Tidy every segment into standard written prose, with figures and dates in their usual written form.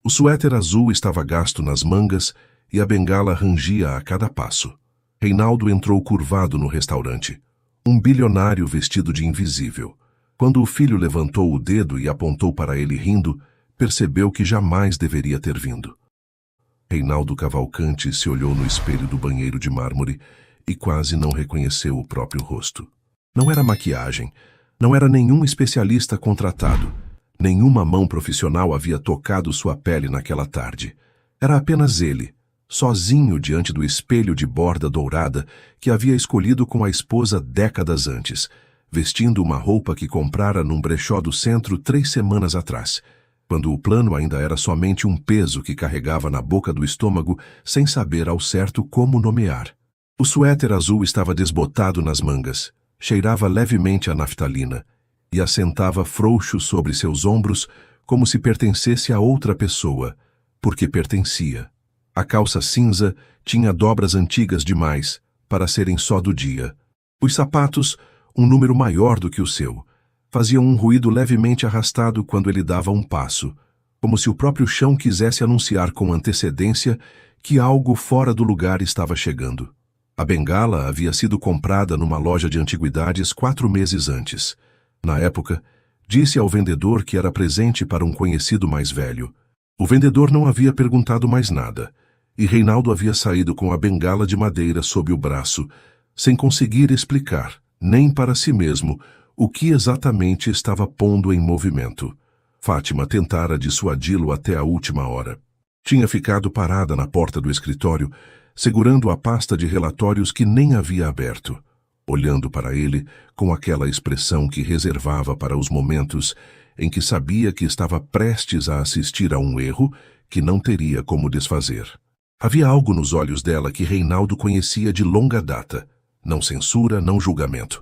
O suéter azul estava gasto nas mangas e a bengala rangia a cada passo. Reinaldo entrou curvado no restaurante. Um bilionário vestido de invisível. Quando o filho levantou o dedo e apontou para ele rindo, percebeu que jamais deveria ter vindo. Reinaldo Cavalcanti se olhou no espelho do banheiro de mármore e quase não reconheceu o próprio rosto. Não era maquiagem, não era nenhum especialista contratado. Nenhuma mão profissional havia tocado sua pele naquela tarde. Era apenas ele, sozinho diante do espelho de borda dourada que havia escolhido com a esposa décadas antes, vestindo uma roupa que comprara num brechó do centro 3 semanas atrás, quando o plano ainda era somente um peso que carregava na boca do estômago sem saber ao certo como nomear. O suéter azul estava desbotado nas mangas, cheirava levemente a naftalina e assentava frouxo sobre seus ombros como se pertencesse a outra pessoa, porque pertencia. A calça cinza tinha dobras antigas demais para serem só do dia. Os sapatos, um número maior do que o seu, faziam um ruído levemente arrastado quando ele dava um passo, como se o próprio chão quisesse anunciar com antecedência que algo fora do lugar estava chegando. A bengala havia sido comprada numa loja de antiguidades 4 meses antes. Na época, disse ao vendedor que era presente para um conhecido mais velho. O vendedor não havia perguntado mais nada, e Reinaldo havia saído com a bengala de madeira sob o braço, sem conseguir explicar, nem para si mesmo, o que exatamente estava pondo em movimento. Fátima tentara dissuadi-lo até a última hora. Tinha ficado parada na porta do escritório, segurando a pasta de relatórios que nem havia aberto, olhando para ele com aquela expressão que reservava para os momentos em que sabia que estava prestes a assistir a um erro que não teria como desfazer. Havia algo nos olhos dela que Reinaldo conhecia de longa data. Não censura, não julgamento,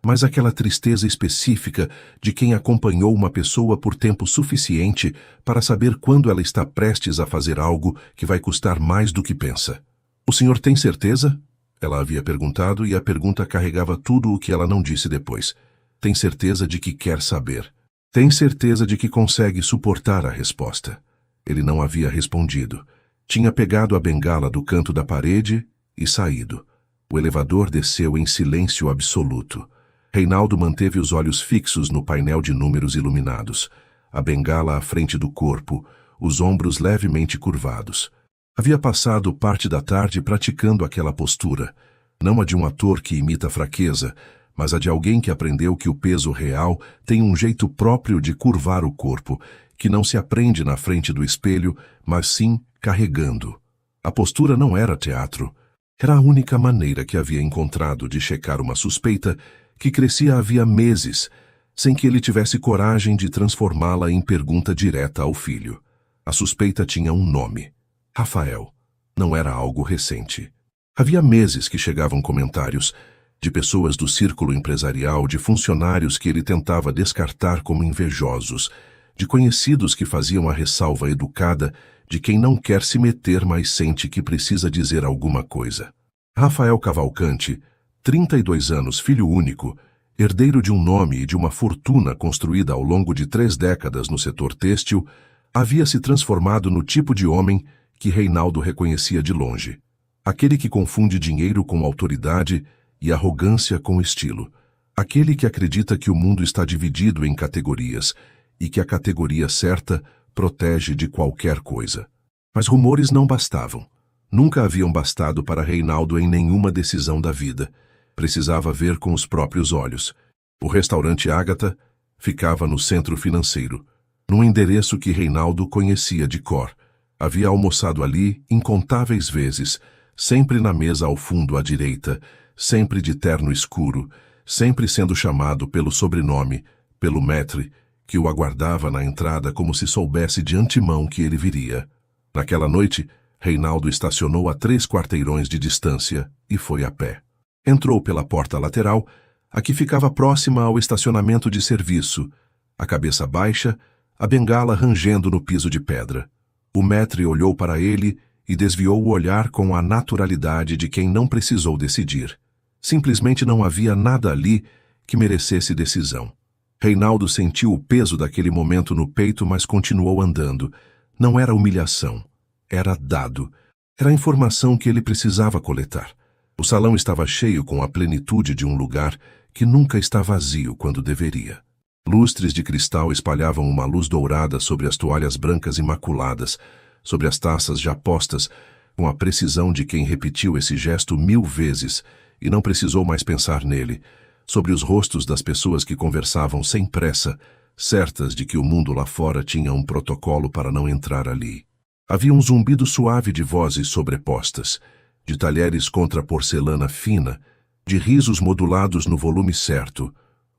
mas aquela tristeza específica de quem acompanhou uma pessoa por tempo suficiente para saber quando ela está prestes a fazer algo que vai custar mais do que pensa. "O senhor tem certeza?" Ela havia perguntado e a pergunta carregava tudo o que ela não disse depois. Tem certeza de que quer saber. Tem certeza de que consegue suportar a resposta. Ele não havia respondido. Tinha pegado a bengala do canto da parede e saído. O elevador desceu em silêncio absoluto. Reinaldo manteve os olhos fixos no painel de números iluminados, a bengala à frente do corpo, os ombros levemente curvados. Havia passado parte da tarde praticando aquela postura, não a de um ator que imita a fraqueza, mas a de alguém que aprendeu que o peso real tem um jeito próprio de curvar o corpo, que não se aprende na frente do espelho, mas sim carregando. A postura não era teatro. Era a única maneira que havia encontrado de checar uma suspeita que crescia havia meses, sem que ele tivesse coragem de transformá-la em pergunta direta ao filho. A suspeita tinha um nome: Rafael. Não era algo recente. Havia meses que chegavam comentários de pessoas do círculo empresarial, de funcionários que ele tentava descartar como invejosos, de conhecidos que faziam a ressalva educada de quem não quer se meter, mas sente que precisa dizer alguma coisa. Rafael Cavalcanti, 32 anos, filho único, herdeiro de um nome e de uma fortuna construída ao longo de 3 décadas no setor têxtil, havia se transformado no tipo de homem que Reinaldo reconhecia de longe. Aquele que confunde dinheiro com autoridade e arrogância com estilo. Aquele que acredita que o mundo está dividido em categorias e que a categoria certa protege de qualquer coisa. Mas rumores não bastavam. Nunca haviam bastado para Reinaldo em nenhuma decisão da vida. Precisava ver com os próprios olhos. O restaurante Ágata ficava no centro financeiro, num endereço que Reinaldo conhecia de cor. Havia almoçado ali incontáveis vezes, sempre na mesa ao fundo à direita, sempre de terno escuro, sempre sendo chamado pelo sobrenome, pelo maître, que o aguardava na entrada como se soubesse de antemão que ele viria. Naquela noite, Reinaldo estacionou a 3 quarteirões de distância e foi a pé. Entrou pela porta lateral, a que ficava próxima ao estacionamento de serviço, a cabeça baixa, a bengala rangendo no piso de pedra. O maître olhou para ele e desviou o olhar com a naturalidade de quem não precisou decidir. Simplesmente não havia nada ali que merecesse decisão. Reinaldo sentiu o peso daquele momento no peito, mas continuou andando, Não era humilhação. Era dado. Era a informação que ele precisava coletar. O salão estava cheio com a plenitude de um lugar que nunca está vazio quando deveria. Lustres de cristal espalhavam uma luz dourada sobre as toalhas brancas imaculadas, sobre as taças já postas, com a precisão de quem repetiu esse gesto 1000 vezes e não precisou mais pensar nele, sobre os rostos das pessoas que conversavam sem pressa, certas de que o mundo lá fora tinha um protocolo para não entrar ali. Havia um zumbido suave de vozes sobrepostas, de talheres contra porcelana fina, de risos modulados no volume certo,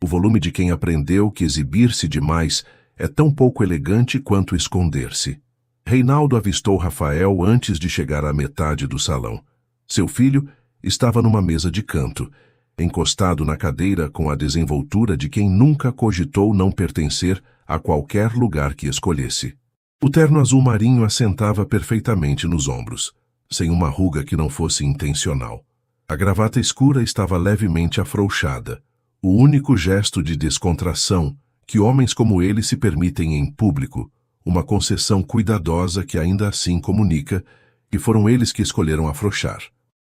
o volume de quem aprendeu que exibir-se demais é tão pouco elegante quanto esconder-se. Reinaldo avistou Rafael antes de chegar à metade do salão. Seu filho estava numa mesa de canto, encostado na cadeira com a desenvoltura de quem nunca cogitou não pertencer a qualquer lugar que escolhesse. O terno azul marinho assentava perfeitamente nos ombros, sem uma ruga que não fosse intencional. A gravata escura estava levemente afrouxada, o único gesto de descontração que homens como ele se permitem em público, uma concessão cuidadosa que ainda assim comunica que foram eles que escolheram afrouxar.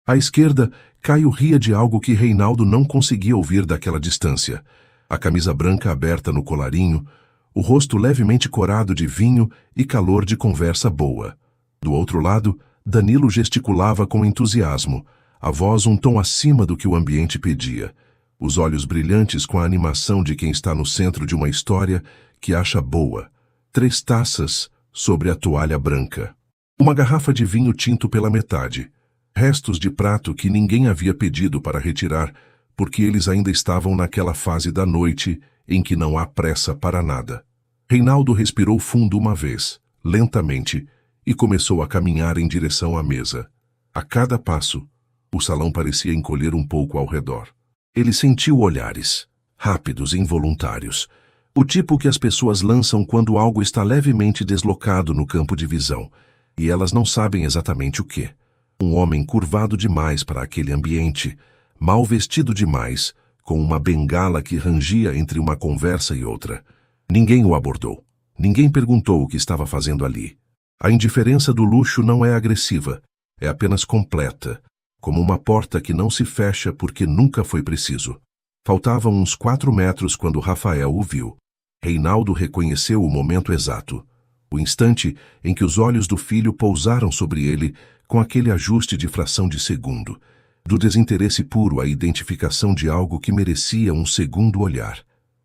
À esquerda, Caio ria de algo que Reinaldo não conseguia ouvir daquela distância. A camisa branca aberta no colarinho, o rosto levemente corado de vinho e calor de conversa boa. Do outro lado, Danilo gesticulava com entusiasmo, a voz um tom acima do que o ambiente pedia, os olhos brilhantes com a animação de quem está no centro de uma história que acha boa. 3 taças sobre a toalha branca. Uma garrafa de vinho tinto pela metade. Restos de prato que ninguém havia pedido para retirar, porque eles ainda estavam naquela fase da noite em que não há pressa para nada. Reinaldo respirou fundo uma vez, lentamente, e começou a caminhar em direção à mesa. A cada passo, o salão parecia encolher um pouco ao redor. Ele sentiu olhares, rápidos e involuntários, o tipo que as pessoas lançam quando algo está levemente deslocado no campo de visão, e elas não sabem exatamente o que. Um homem curvado demais para aquele ambiente, mal vestido demais, com uma bengala que rangia entre uma conversa e outra. Ninguém o abordou. Ninguém perguntou o que estava fazendo ali. A indiferença do luxo não é agressiva, é apenas completa, como uma porta que não se fecha porque nunca foi preciso. Faltavam uns 4 metros quando Rafael o viu. Reinaldo reconheceu o momento exato, o instante em que os olhos do filho pousaram sobre ele com aquele ajuste de fração de segundo, do desinteresse puro à identificação de algo que merecia um segundo olhar.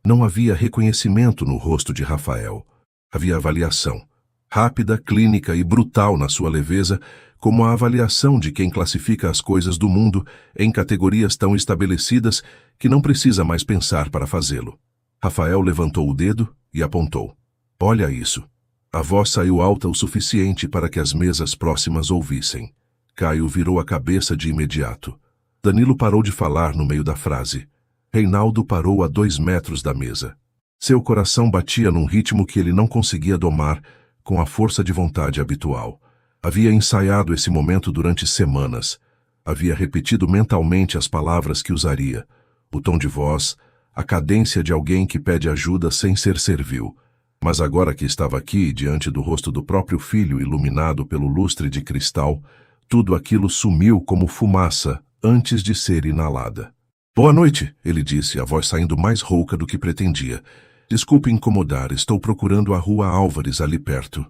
Não havia reconhecimento no rosto de Rafael. Havia avaliação, rápida, clínica e brutal na sua leveza, como a avaliação de quem classifica as coisas do mundo em categorias tão estabelecidas que não precisa mais pensar para fazê-lo. Rafael levantou o dedo e apontou. Olha isso. A voz saiu alta o suficiente para que as mesas próximas ouvissem. Caio virou a cabeça de imediato. Danilo parou de falar no meio da frase. Reinaldo parou a 2 metros da mesa. Seu coração batia num ritmo que ele não conseguia domar com a força de vontade habitual. Havia ensaiado esse momento durante semanas. Havia repetido mentalmente as palavras que usaria, o tom de voz, a cadência de alguém que pede ajuda sem ser servil. Mas agora que estava aqui, diante do rosto do próprio filho iluminado pelo lustre de cristal, tudo aquilo sumiu como fumaça antes de ser inalada. Boa noite, ele disse, a voz saindo mais rouca do que pretendia. Desculpe incomodar, estou procurando a Rua Álvares ali perto.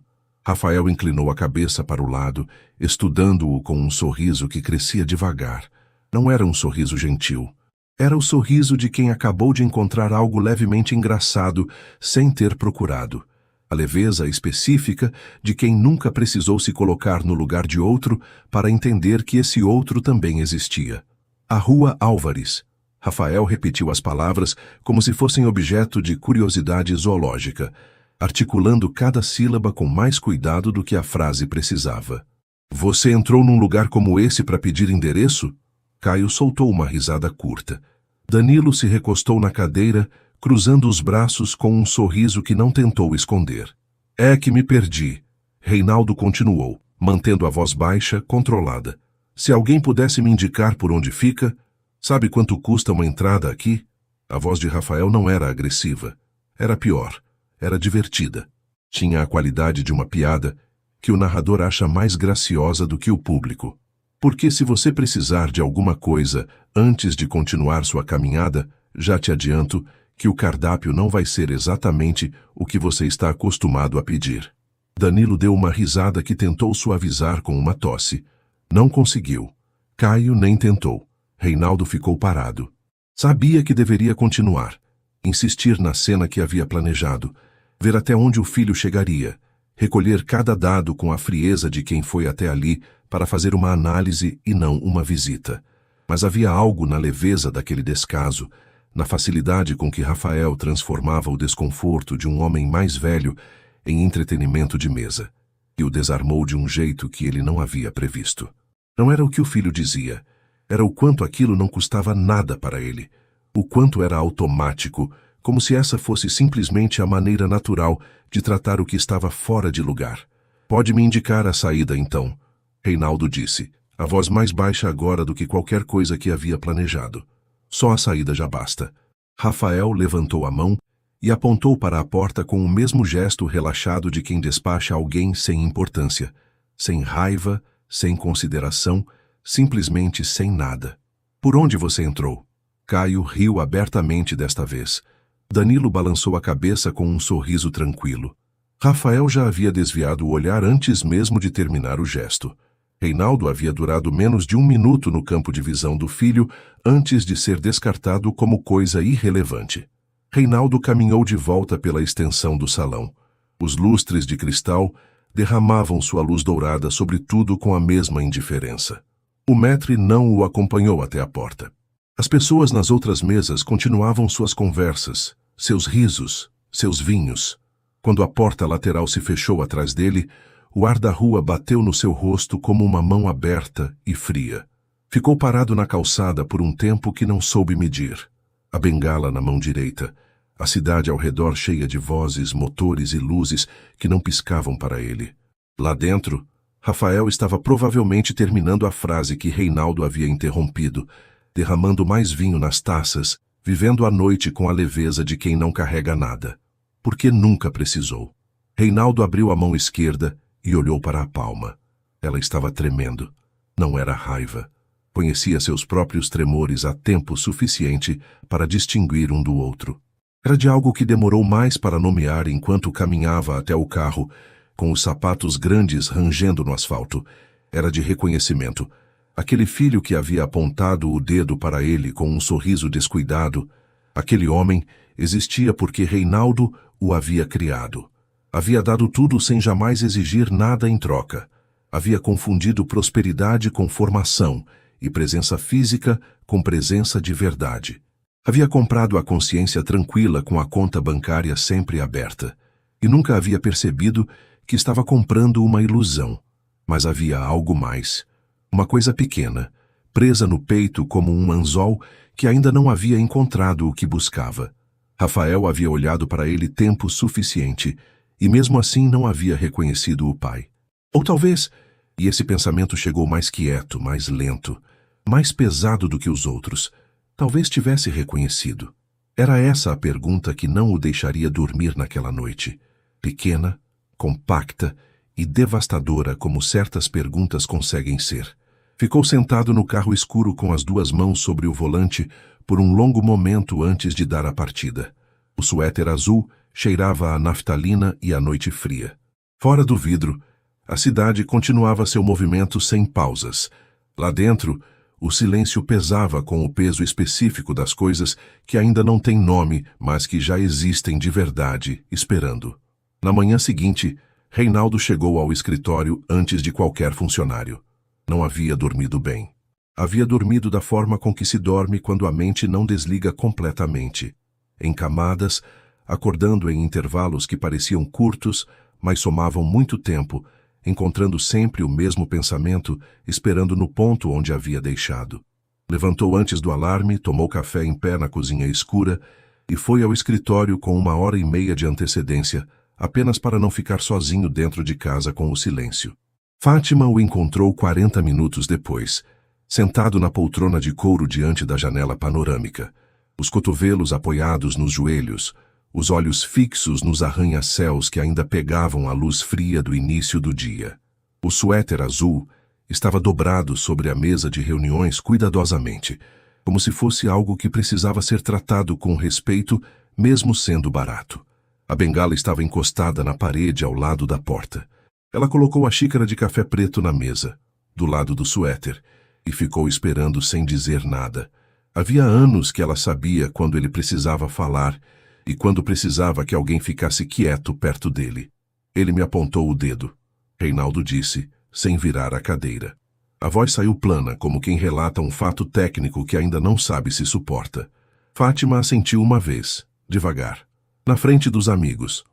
Rafael inclinou a cabeça para o lado, estudando-o com um sorriso que crescia devagar. Não era um sorriso gentil. Era o sorriso de quem acabou de encontrar algo levemente engraçado sem ter procurado. A leveza específica de quem nunca precisou se colocar no lugar de outro para entender que esse outro também existia. A Rua Álvares. Rafael repetiu as palavras como se fossem objeto de curiosidade zoológica, articulando cada sílaba com mais cuidado do que a frase precisava. Você entrou num lugar como esse para pedir endereço? Caio soltou uma risada curta. Danilo se recostou na cadeira, cruzando os braços com um sorriso que não tentou esconder. É que me perdi. Reinaldo continuou, mantendo a voz baixa, controlada. Se alguém pudesse me indicar por onde fica, sabe quanto custa uma entrada aqui? A voz de Rafael não era agressiva. Era pior. Era divertida. Tinha a qualidade de uma piada que o narrador acha mais graciosa do que o público. Porque se você precisar de alguma coisa antes de continuar sua caminhada, já te adianto que o cardápio não vai ser exatamente o que você está acostumado a pedir. Danilo deu uma risada que tentou suavizar com uma tosse. Não conseguiu. Caio nem tentou. Reinaldo ficou parado. Sabia que deveria continuar. Insistir na cena que havia planejado. Ver até onde o filho chegaria. Recolher cada dado com a frieza de quem foi até ali para fazer uma análise e não uma visita. Mas havia algo na leveza daquele descaso, na facilidade com que Rafael transformava o desconforto de um homem mais velho em entretenimento de mesa, e o desarmou de um jeito que ele não havia previsto. Não era o que o filho dizia, era o quanto aquilo não custava nada para ele, o quanto era automático, como se essa fosse simplesmente a maneira natural de tratar o que estava fora de lugar. Pode me indicar a saída, então, Reinaldo disse, a voz mais baixa agora do que qualquer coisa que havia planejado. Só a saída já basta. Rafael levantou a mão e apontou para a porta com o mesmo gesto relaxado de quem despacha alguém sem importância, sem raiva, sem consideração, simplesmente sem nada. Por onde você entrou? Caio riu abertamente desta vez. Danilo balançou a cabeça com um sorriso tranquilo. Rafael já havia desviado o olhar antes mesmo de terminar o gesto. Reinaldo havia durado menos de 1 minuto no campo de visão do filho antes de ser descartado como coisa irrelevante. Reinaldo caminhou de volta pela extensão do salão. Os lustres de cristal derramavam sua luz dourada sobre tudo com a mesma indiferença. O maître não o acompanhou até a porta. As pessoas nas outras mesas continuavam suas conversas, seus risos, seus vinhos. Quando a porta lateral se fechou atrás dele, o ar da rua bateu no seu rosto como uma mão aberta e fria. Ficou parado na calçada por um tempo que não soube medir. A bengala na mão direita, a cidade ao redor cheia de vozes, motores e luzes que não piscavam para ele. Lá dentro, Rafael estava provavelmente terminando a frase que Reinaldo havia interrompido, derramando mais vinho nas taças, vivendo a noite com a leveza de quem não carrega nada. Porque nunca precisou. Reinaldo abriu a mão esquerda e olhou para a palma. Ela estava tremendo. Não era raiva. Conhecia seus próprios tremores há tempo suficiente para distinguir um do outro. Era de algo que demorou mais para nomear enquanto caminhava até o carro, com os sapatos grandes rangendo no asfalto. Era de reconhecimento. Aquele filho que havia apontado o dedo para ele com um sorriso descuidado, aquele homem existia porque Reinaldo o havia criado. Havia dado tudo sem jamais exigir nada em troca. Havia confundido prosperidade com formação e presença física com presença de verdade. Havia comprado a consciência tranquila com a conta bancária sempre aberta. E nunca havia percebido que estava comprando uma ilusão. Mas havia algo mais. Uma coisa pequena, presa no peito como um anzol que ainda não havia encontrado o que buscava. Rafael havia olhado para ele tempo suficiente e mesmo assim não havia reconhecido o pai. Ou talvez, e esse pensamento chegou mais quieto, mais lento, mais pesado do que os outros, talvez tivesse reconhecido. Era essa a pergunta que não o deixaria dormir naquela noite. Pequena, compacta e devastadora como certas perguntas conseguem ser. Ficou sentado no carro escuro com as 2 mãos sobre o volante por um longo momento antes de dar a partida. O suéter azul cheirava a naftalina e a noite fria. Fora do vidro, a cidade continuava seu movimento sem pausas. Lá dentro, o silêncio pesava com o peso específico das coisas que ainda não têm nome, mas que já existem de verdade, esperando. Na manhã seguinte, Reinaldo chegou ao escritório antes de qualquer funcionário. Não havia dormido bem. Havia dormido da forma com que se dorme quando a mente não desliga completamente. Em camadas, acordando em intervalos que pareciam curtos, mas somavam muito tempo, encontrando sempre o mesmo pensamento, esperando no ponto onde havia deixado. Levantou antes do alarme, tomou café em pé na cozinha escura e foi ao escritório com 1h30 de antecedência, apenas para não ficar sozinho dentro de casa com o silêncio. Fátima o encontrou 40 minutos depois, sentado na poltrona de couro diante da janela panorâmica, os cotovelos apoiados nos joelhos, os olhos fixos nos arranha-céus que ainda pegavam a luz fria do início do dia. O suéter azul estava dobrado sobre a mesa de reuniões cuidadosamente, como se fosse algo que precisava ser tratado com respeito, mesmo sendo barato. A bengala estava encostada na parede ao lado da porta. Ela colocou a xícara de café preto na mesa, do lado do suéter, e ficou esperando sem dizer nada. Havia anos que ela sabia quando ele precisava falar e quando precisava que alguém ficasse quieto perto dele. Ele me apontou o dedo. Reinaldo disse, sem virar a cadeira. A voz saiu plana, como quem relata um fato técnico que ainda não sabe se suporta. Fátima assentiu uma vez, devagar, na frente dos amigos.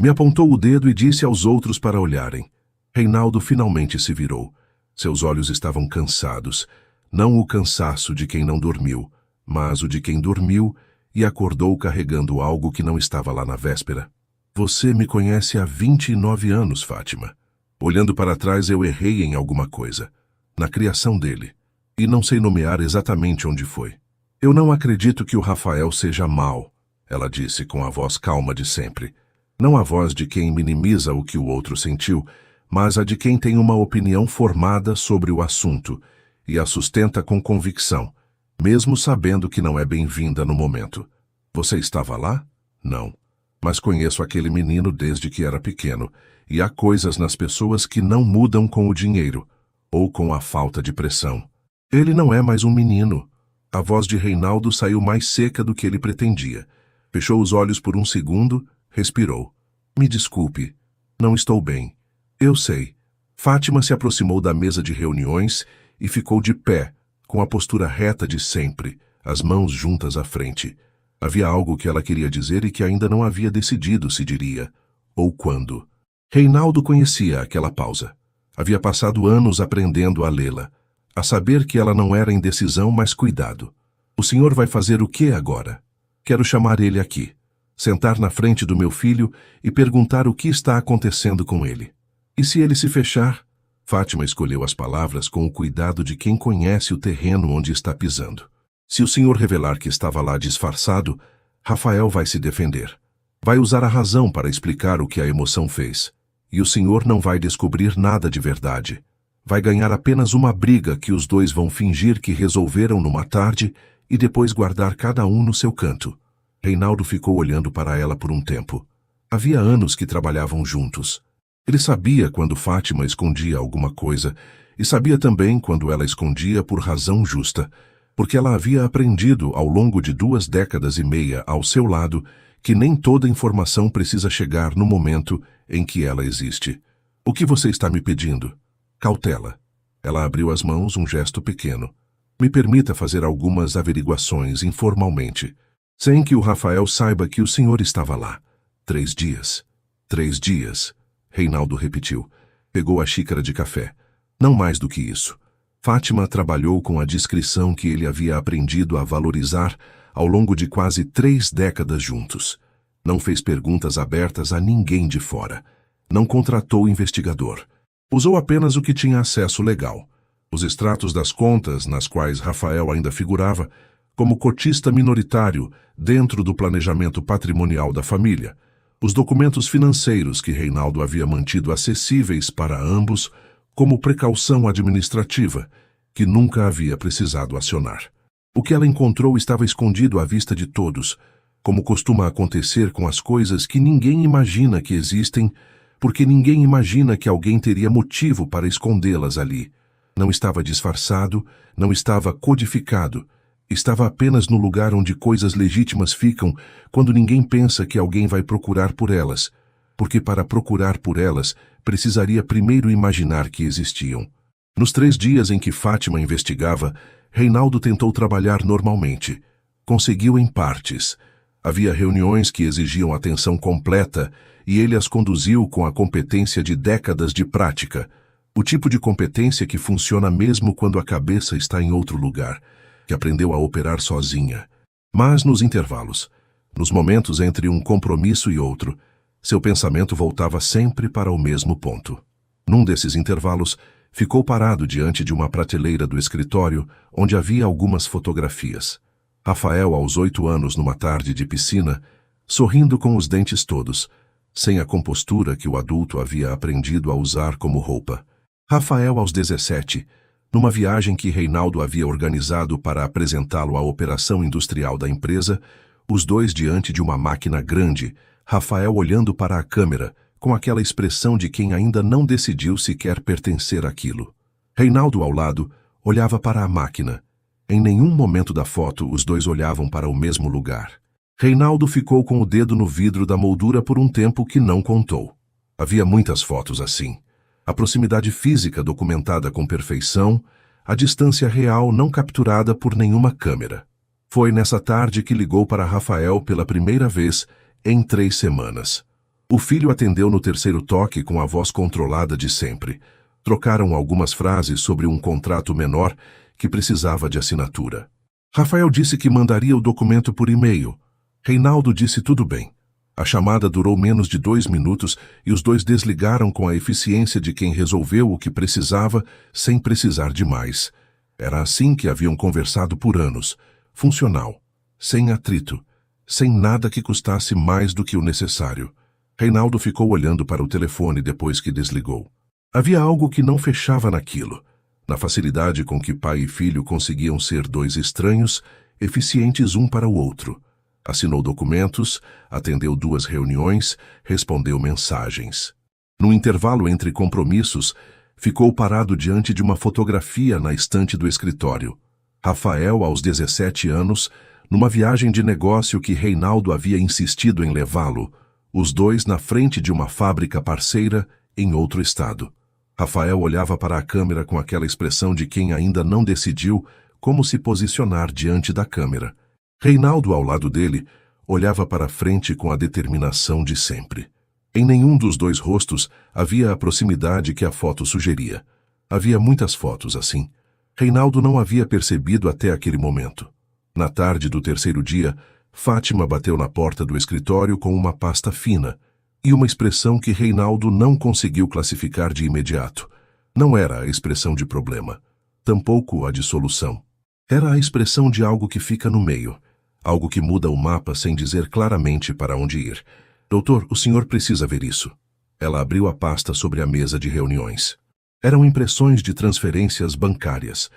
Me apontou o dedo e disse aos outros para olharem. Reinaldo finalmente se virou. Seus olhos estavam cansados. Não o cansaço de quem não dormiu, mas o de quem dormiu e acordou carregando algo que não estava lá na véspera. Você me conhece há 29 anos, Fátima. Olhando para trás, eu errei em alguma coisa. Na criação dele. E não sei nomear exatamente onde foi. Eu não acredito que o Rafael seja mau, ela disse com a voz calma de sempre. Não a voz de quem minimiza o que o outro sentiu, mas a de quem tem uma opinião formada sobre o assunto e a sustenta com convicção, mesmo sabendo que não é bem-vinda no momento. Você estava lá? Não. Mas conheço aquele menino desde que era pequeno, e há coisas nas pessoas que não mudam com o dinheiro, ou com a falta de pressão. Ele não é mais um menino. A voz de Reinaldo saiu mais seca do que ele pretendia. Fechou os olhos por um segundo, respirou. Me desculpe. Não estou bem. Eu sei. Fátima se aproximou da mesa de reuniões e ficou de pé, com a postura reta de sempre, as mãos juntas à frente. Havia algo que ela queria dizer e que ainda não havia decidido se diria, ou quando. Reinaldo conhecia aquela pausa. Havia passado anos aprendendo a lê-la, a saber que ela não era indecisão, mas cuidado. O senhor vai fazer o que agora? Quero chamar ele aqui, sentar na frente do meu filho e perguntar o que está acontecendo com ele. E se ele se fechar? Fátima escolheu as palavras com o cuidado de quem conhece o terreno onde está pisando. Se o senhor revelar que estava lá disfarçado, Rafael vai se defender. Vai usar a razão para explicar o que a emoção fez. E o senhor não vai descobrir nada de verdade. Vai ganhar apenas uma briga que os dois vão fingir que resolveram numa tarde e depois guardar cada um no seu canto. Reinaldo ficou olhando para ela por um tempo. Havia anos que trabalhavam juntos. Ele sabia quando Fátima escondia alguma coisa e sabia também quando ela escondia por razão justa, porque ela havia aprendido ao longo de 2 décadas e meia ao seu lado que nem toda informação precisa chegar no momento em que ela existe. O que você está me pedindo? Cautela. Ela abriu as mãos, um gesto pequeno. Me permita fazer algumas averiguações informalmente, sem que o Rafael saiba que o senhor estava lá. 3 dias. 3 dias. Reinaldo repetiu. Pegou a xícara de café. Não mais do que isso. Fátima trabalhou com a discrição que ele havia aprendido a valorizar ao longo de quase 3 décadas juntos. Não fez perguntas abertas a ninguém de fora. Não contratou investigador. Usou apenas o que tinha acesso legal. Os extratos das contas, nas quais Rafael ainda figurava, como cotista minoritário dentro do planejamento patrimonial da família. Os documentos financeiros que Reinaldo havia mantido acessíveis para ambos como precaução administrativa, que nunca havia precisado acionar. O que ela encontrou estava escondido à vista de todos, como costuma acontecer com as coisas que ninguém imagina que existem, porque ninguém imagina que alguém teria motivo para escondê-las ali. Não estava disfarçado, não estava codificado, estava apenas no lugar onde coisas legítimas ficam quando ninguém pensa que alguém vai procurar por elas, porque para procurar por elas precisaria primeiro imaginar que existiam. Nos 3 dias em que Fátima investigava, Reinaldo tentou trabalhar normalmente. Conseguiu em partes. Havia reuniões que exigiam atenção completa e ele as conduziu com a competência de décadas de prática, o tipo de competência que funciona mesmo quando a cabeça está em outro lugar, que aprendeu a operar sozinha. Mas nos intervalos, nos momentos entre um compromisso e outro, seu pensamento voltava sempre para o mesmo ponto. Num desses intervalos, ficou parado diante de uma prateleira do escritório onde havia algumas fotografias. Rafael, aos 8 anos, numa tarde de piscina, sorrindo com os dentes todos, sem a compostura que o adulto havia aprendido a usar como roupa. Rafael aos 17, numa viagem que Reinaldo havia organizado para apresentá-lo à operação industrial da empresa, os dois diante de uma máquina grande, Rafael olhando para a câmera, com aquela expressão de quem ainda não decidiu se quer pertencer àquilo. Reinaldo ao lado, olhava para a máquina. Em nenhum momento da foto os dois olhavam para o mesmo lugar. Reinaldo ficou com o dedo no vidro da moldura por um tempo que não contou. Havia muitas fotos assim. A proximidade física documentada com perfeição, a distância real não capturada por nenhuma câmera. Foi nessa tarde que ligou para Rafael pela primeira vez em 3 semanas. O filho atendeu no terceiro toque com a voz controlada de sempre. Trocaram algumas frases sobre um contrato menor que precisava de assinatura. Rafael disse que mandaria o documento por e-mail. Reinaldo disse tudo bem. A chamada durou menos de 2 minutos e os dois desligaram com a eficiência de quem resolveu o que precisava sem precisar de mais. Era assim que haviam conversado por anos, funcional, sem atrito, sem nada que custasse mais do que o necessário. Reinaldo ficou olhando para o telefone depois que desligou. Havia algo que não fechava naquilo, na facilidade com que pai e filho conseguiam ser dois estranhos, eficientes um para o outro. Assinou documentos, atendeu 2 reuniões, respondeu mensagens. No intervalo entre compromissos, ficou parado diante de uma fotografia na estante do escritório. Rafael, aos 17 anos, numa viagem de negócio que Reinaldo havia insistido em levá-lo, os dois na frente de uma fábrica parceira em outro estado. Rafael olhava para a câmera com aquela expressão de quem ainda não decidiu como se posicionar diante da câmera. Reinaldo, ao lado dele, olhava para frente com a determinação de sempre. Em nenhum dos 2 rostos havia a proximidade que a foto sugeria. Havia muitas fotos assim. Reinaldo não havia percebido até aquele momento. Na tarde do terceiro dia, Fátima bateu na porta do escritório com uma pasta fina e uma expressão que Reinaldo não conseguiu classificar de imediato. Não era a expressão de problema, tampouco a de solução. Era a expressão de algo que fica no meio, algo que muda o mapa sem dizer claramente para onde ir. Doutor, o senhor precisa ver isso. Ela abriu a pasta sobre a mesa de reuniões. Eram impressões de transferências bancárias,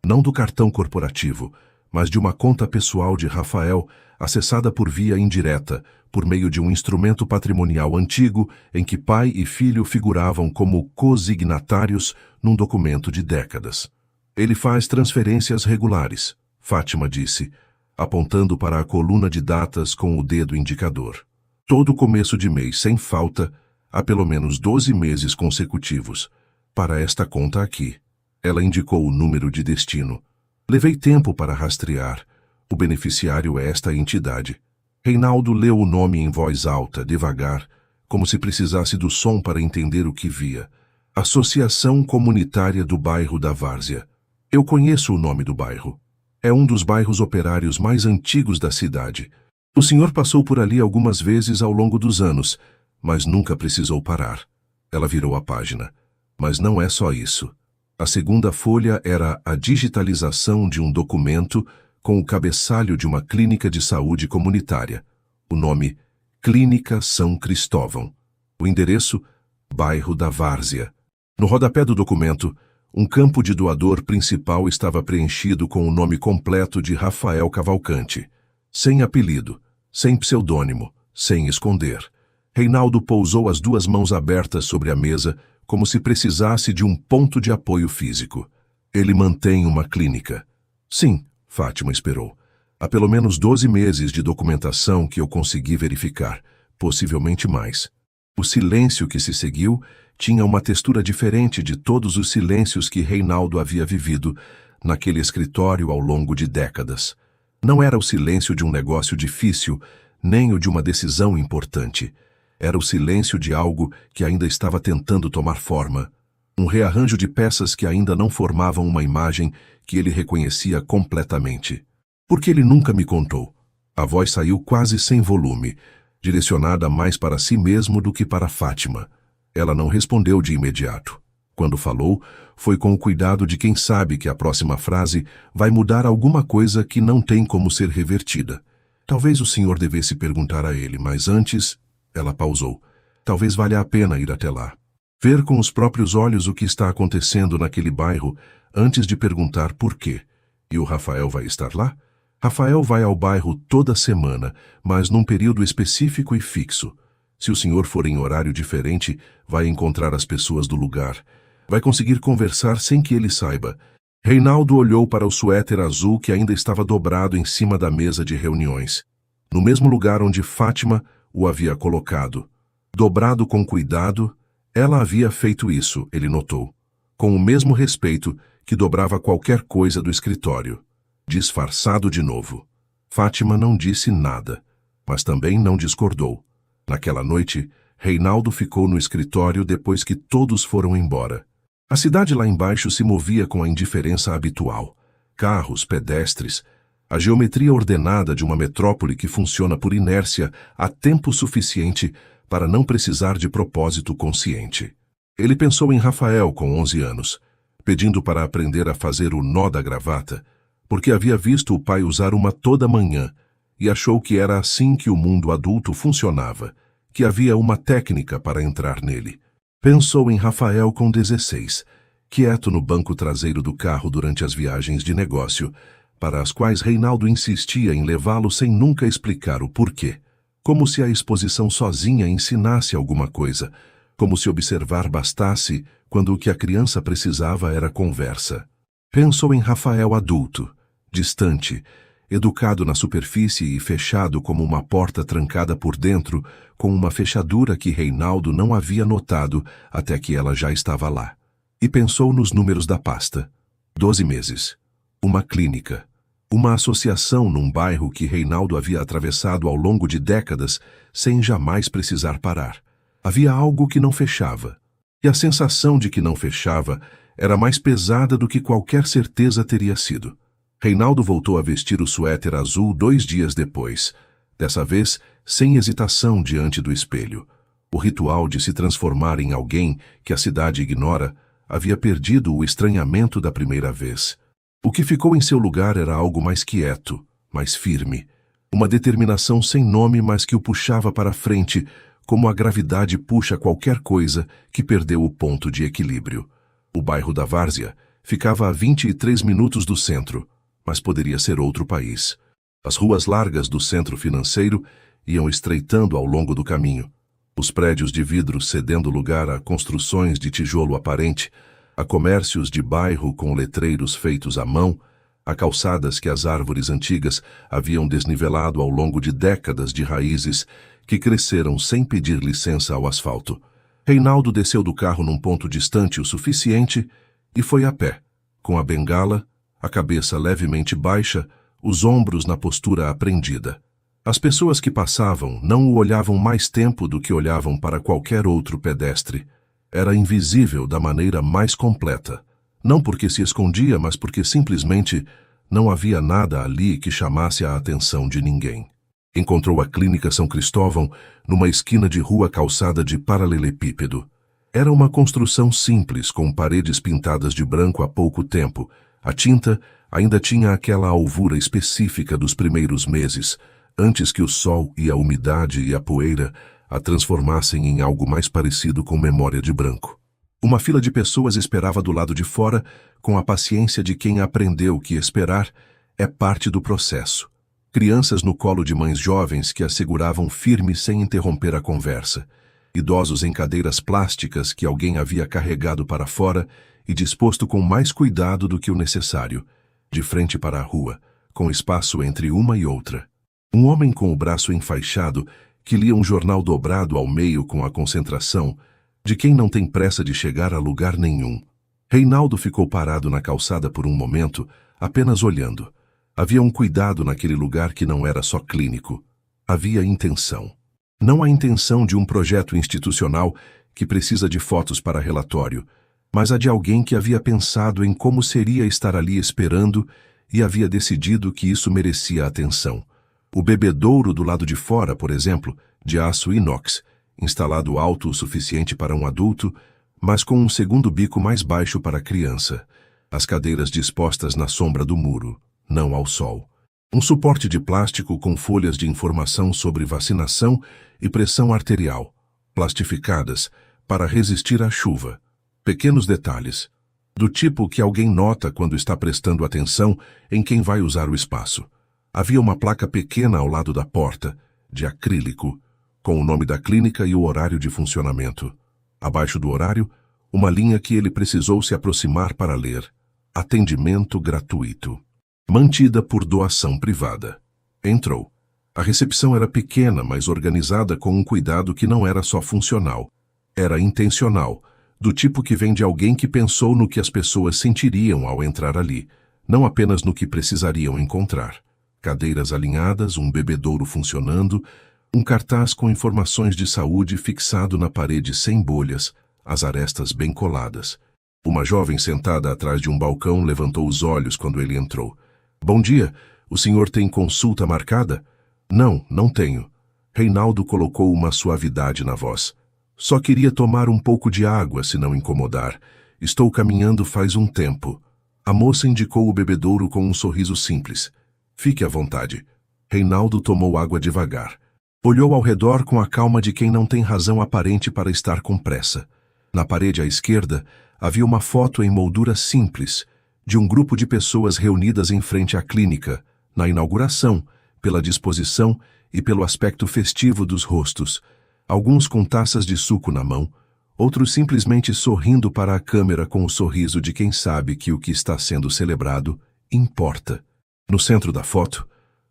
não do cartão corporativo, mas de uma conta pessoal de Rafael, acessada por via indireta, por meio de um instrumento patrimonial antigo em que pai e filho figuravam como cosignatários num documento de décadas. Ele faz transferências regulares, Fátima disse, apontando para a coluna de datas com o dedo indicador. Todo começo de mês, sem falta, há pelo menos 12 meses consecutivos, para esta conta aqui. Ela indicou o número de destino. Levei tempo para rastrear. O beneficiário é esta entidade. Reinaldo leu o nome em voz alta, devagar, como se precisasse do som para entender o que via. Associação Comunitária do Bairro da Várzea. Eu conheço o nome do bairro. É um dos bairros operários mais antigos da cidade. O senhor passou por ali algumas vezes ao longo dos anos, mas nunca precisou parar. Ela virou a página. Mas não é só isso. A segunda folha era a digitalização de um documento com o cabeçalho de uma clínica de saúde comunitária. O nome, Clínica São Cristóvão. O endereço, Bairro da Várzea. No rodapé do documento, um campo de doador principal estava preenchido com o nome completo de Rafael Cavalcante. Sem apelido, sem pseudônimo, sem esconder. Reinaldo pousou as 2 mãos abertas sobre a mesa, como se precisasse de um ponto de apoio físico. Ele mantém uma clínica. Sim, Fátima esperou. Há pelo menos 12 meses de documentação que eu consegui verificar, possivelmente mais. O silêncio que se seguiu tinha uma textura diferente de todos os silêncios que Reinaldo havia vivido naquele escritório ao longo de décadas. Não era o silêncio de um negócio difícil, nem o de uma decisão importante. Era o silêncio de algo que ainda estava tentando tomar forma. Um rearranjo de peças que ainda não formavam uma imagem que ele reconhecia completamente. Por que ele nunca me contou? A voz saiu quase sem volume, direcionada mais para si mesmo do que para Fátima. Ela não respondeu de imediato. Quando falou, foi com o cuidado de quem sabe que a próxima frase vai mudar alguma coisa que não tem como ser revertida. Talvez o senhor devesse perguntar a ele, mas antes... Ela pausou. Talvez valha a pena ir até lá. Ver com os próprios olhos o que está acontecendo naquele bairro antes de perguntar por quê. E o Rafael vai estar lá? Rafael vai ao bairro toda semana, mas num período específico e fixo. Se o senhor for em horário diferente, vai encontrar as pessoas do lugar. Vai conseguir conversar sem que ele saiba. Reinaldo olhou para o suéter azul que ainda estava dobrado em cima da mesa de reuniões. No mesmo lugar onde Fátima o havia colocado. Dobrado com cuidado, ela havia feito isso, ele notou. Com o mesmo respeito que dobrava qualquer coisa do escritório. Disfarçado de novo. Fátima não disse nada, mas também não discordou. Naquela noite, Reinaldo ficou no escritório depois que todos foram embora. A cidade lá embaixo se movia com a indiferença habitual. Carros, pedestres, a geometria ordenada de uma metrópole que funciona por inércia há tempo suficiente para não precisar de propósito consciente. Ele pensou em Rafael com 11 anos, pedindo para aprender a fazer o nó da gravata, porque havia visto o pai usar uma toda manhã e achou que era assim que o mundo adulto funcionava, que havia uma técnica para entrar nele. Pensou em Rafael com 16, quieto no banco traseiro do carro durante as viagens de negócio, para as quais Reinaldo insistia em levá-lo sem nunca explicar o porquê. Como se a exposição sozinha ensinasse alguma coisa, como se observar bastasse quando o que a criança precisava era conversa. Pensou em Rafael adulto, distante, educado na superfície e fechado como uma porta trancada por dentro, com uma fechadura que Reinaldo não havia notado até que ela já estava lá. E pensou nos números da pasta. 12 meses. Uma clínica. Uma associação num bairro que Reinaldo havia atravessado ao longo de décadas sem jamais precisar parar. Havia algo que não fechava. E a sensação de que não fechava era mais pesada do que qualquer certeza teria sido. Reinaldo voltou a vestir o suéter azul 2 dias depois, dessa vez sem hesitação diante do espelho. O ritual de se transformar em alguém que a cidade ignora havia perdido o estranhamento da primeira vez. O que ficou em seu lugar era algo mais quieto, mais firme. Uma determinação sem nome, mas que o puxava para frente, como a gravidade puxa qualquer coisa que perdeu o ponto de equilíbrio. O bairro da Várzea ficava a 23 minutos do centro, mas poderia ser outro país. As ruas largas do centro financeiro iam estreitando ao longo do caminho. Os prédios de vidro cedendo lugar a construções de tijolo aparente, a comércios de bairro com letreiros feitos à mão, a calçadas que as árvores antigas haviam desnivelado ao longo de décadas de raízes que cresceram sem pedir licença ao asfalto. Reinaldo desceu do carro num ponto distante o suficiente e foi a pé, com a bengala, a cabeça levemente baixa, os ombros na postura aprendida. As pessoas que passavam não o olhavam mais tempo do que olhavam para qualquer outro pedestre. Era invisível da maneira mais completa. Não porque se escondia, mas porque simplesmente não havia nada ali que chamasse a atenção de ninguém. Encontrou a Clínica São Cristóvão numa esquina de rua calçada de paralelepípedo. Era uma construção simples, com paredes pintadas de branco há pouco tempo. A tinta ainda tinha aquela alvura específica dos primeiros meses, antes que o sol e a umidade e a poeira a transformassem em algo mais parecido com memória de branco. Uma fila de pessoas esperava do lado de fora, com a paciência de quem aprendeu que esperar é parte do processo. Crianças no colo de mães jovens que as seguravam firme sem interromper a conversa. Idosos em cadeiras plásticas que alguém havia carregado para fora e disposto com mais cuidado do que o necessário, de frente para a rua, com espaço entre uma e outra. Um homem com o braço enfaixado que lia um jornal dobrado ao meio com a concentração de quem não tem pressa de chegar a lugar nenhum. Reinaldo ficou parado na calçada por um momento, apenas olhando. Havia um cuidado naquele lugar que não era só clínico. Havia intenção. Não a intenção de um projeto institucional que precisa de fotos para relatório, mas a de alguém que havia pensado em como seria estar ali esperando e havia decidido que isso merecia atenção. O bebedouro do lado de fora, por exemplo, de aço inox, instalado alto o suficiente para um adulto, mas com um segundo bico mais baixo para a criança. As cadeiras dispostas na sombra do muro, não ao sol. Um suporte de plástico com folhas de informação sobre vacinação e pressão arterial, plastificadas, para resistir à chuva. Pequenos detalhes, do tipo que alguém nota quando está prestando atenção em quem vai usar o espaço. Havia uma placa pequena ao lado da porta, de acrílico, com o nome da clínica e o horário de funcionamento. Abaixo do horário, uma linha que ele precisou se aproximar para ler. Atendimento gratuito. Mantida por doação privada. Entrou. A recepção era pequena, mas organizada com um cuidado que não era só funcional. Era intencional, do tipo que vem de alguém que pensou no que as pessoas sentiriam ao entrar ali, não apenas no que precisariam encontrar. Cadeiras alinhadas, um bebedouro funcionando, um cartaz com informações de saúde fixado na parede sem bolhas, as arestas bem coladas. Uma jovem sentada atrás de um balcão levantou os olhos quando ele entrou. Bom dia, o senhor tem consulta marcada? Não, não tenho. Reinaldo colocou uma suavidade na voz. Só queria tomar um pouco de água, se não incomodar. Estou caminhando faz um tempo. A moça indicou o bebedouro com um sorriso simples. Fique à vontade. Reinaldo tomou água devagar. Olhou ao redor com a calma de quem não tem razão aparente para estar com pressa. Na parede à esquerda, havia uma foto em moldura simples, de um grupo de pessoas reunidas em frente à clínica, na inauguração, pela disposição e pelo aspecto festivo dos rostos. Alguns com taças de suco na mão, outros simplesmente sorrindo para a câmera com o sorriso de quem sabe que o que está sendo celebrado importa. No centro da foto,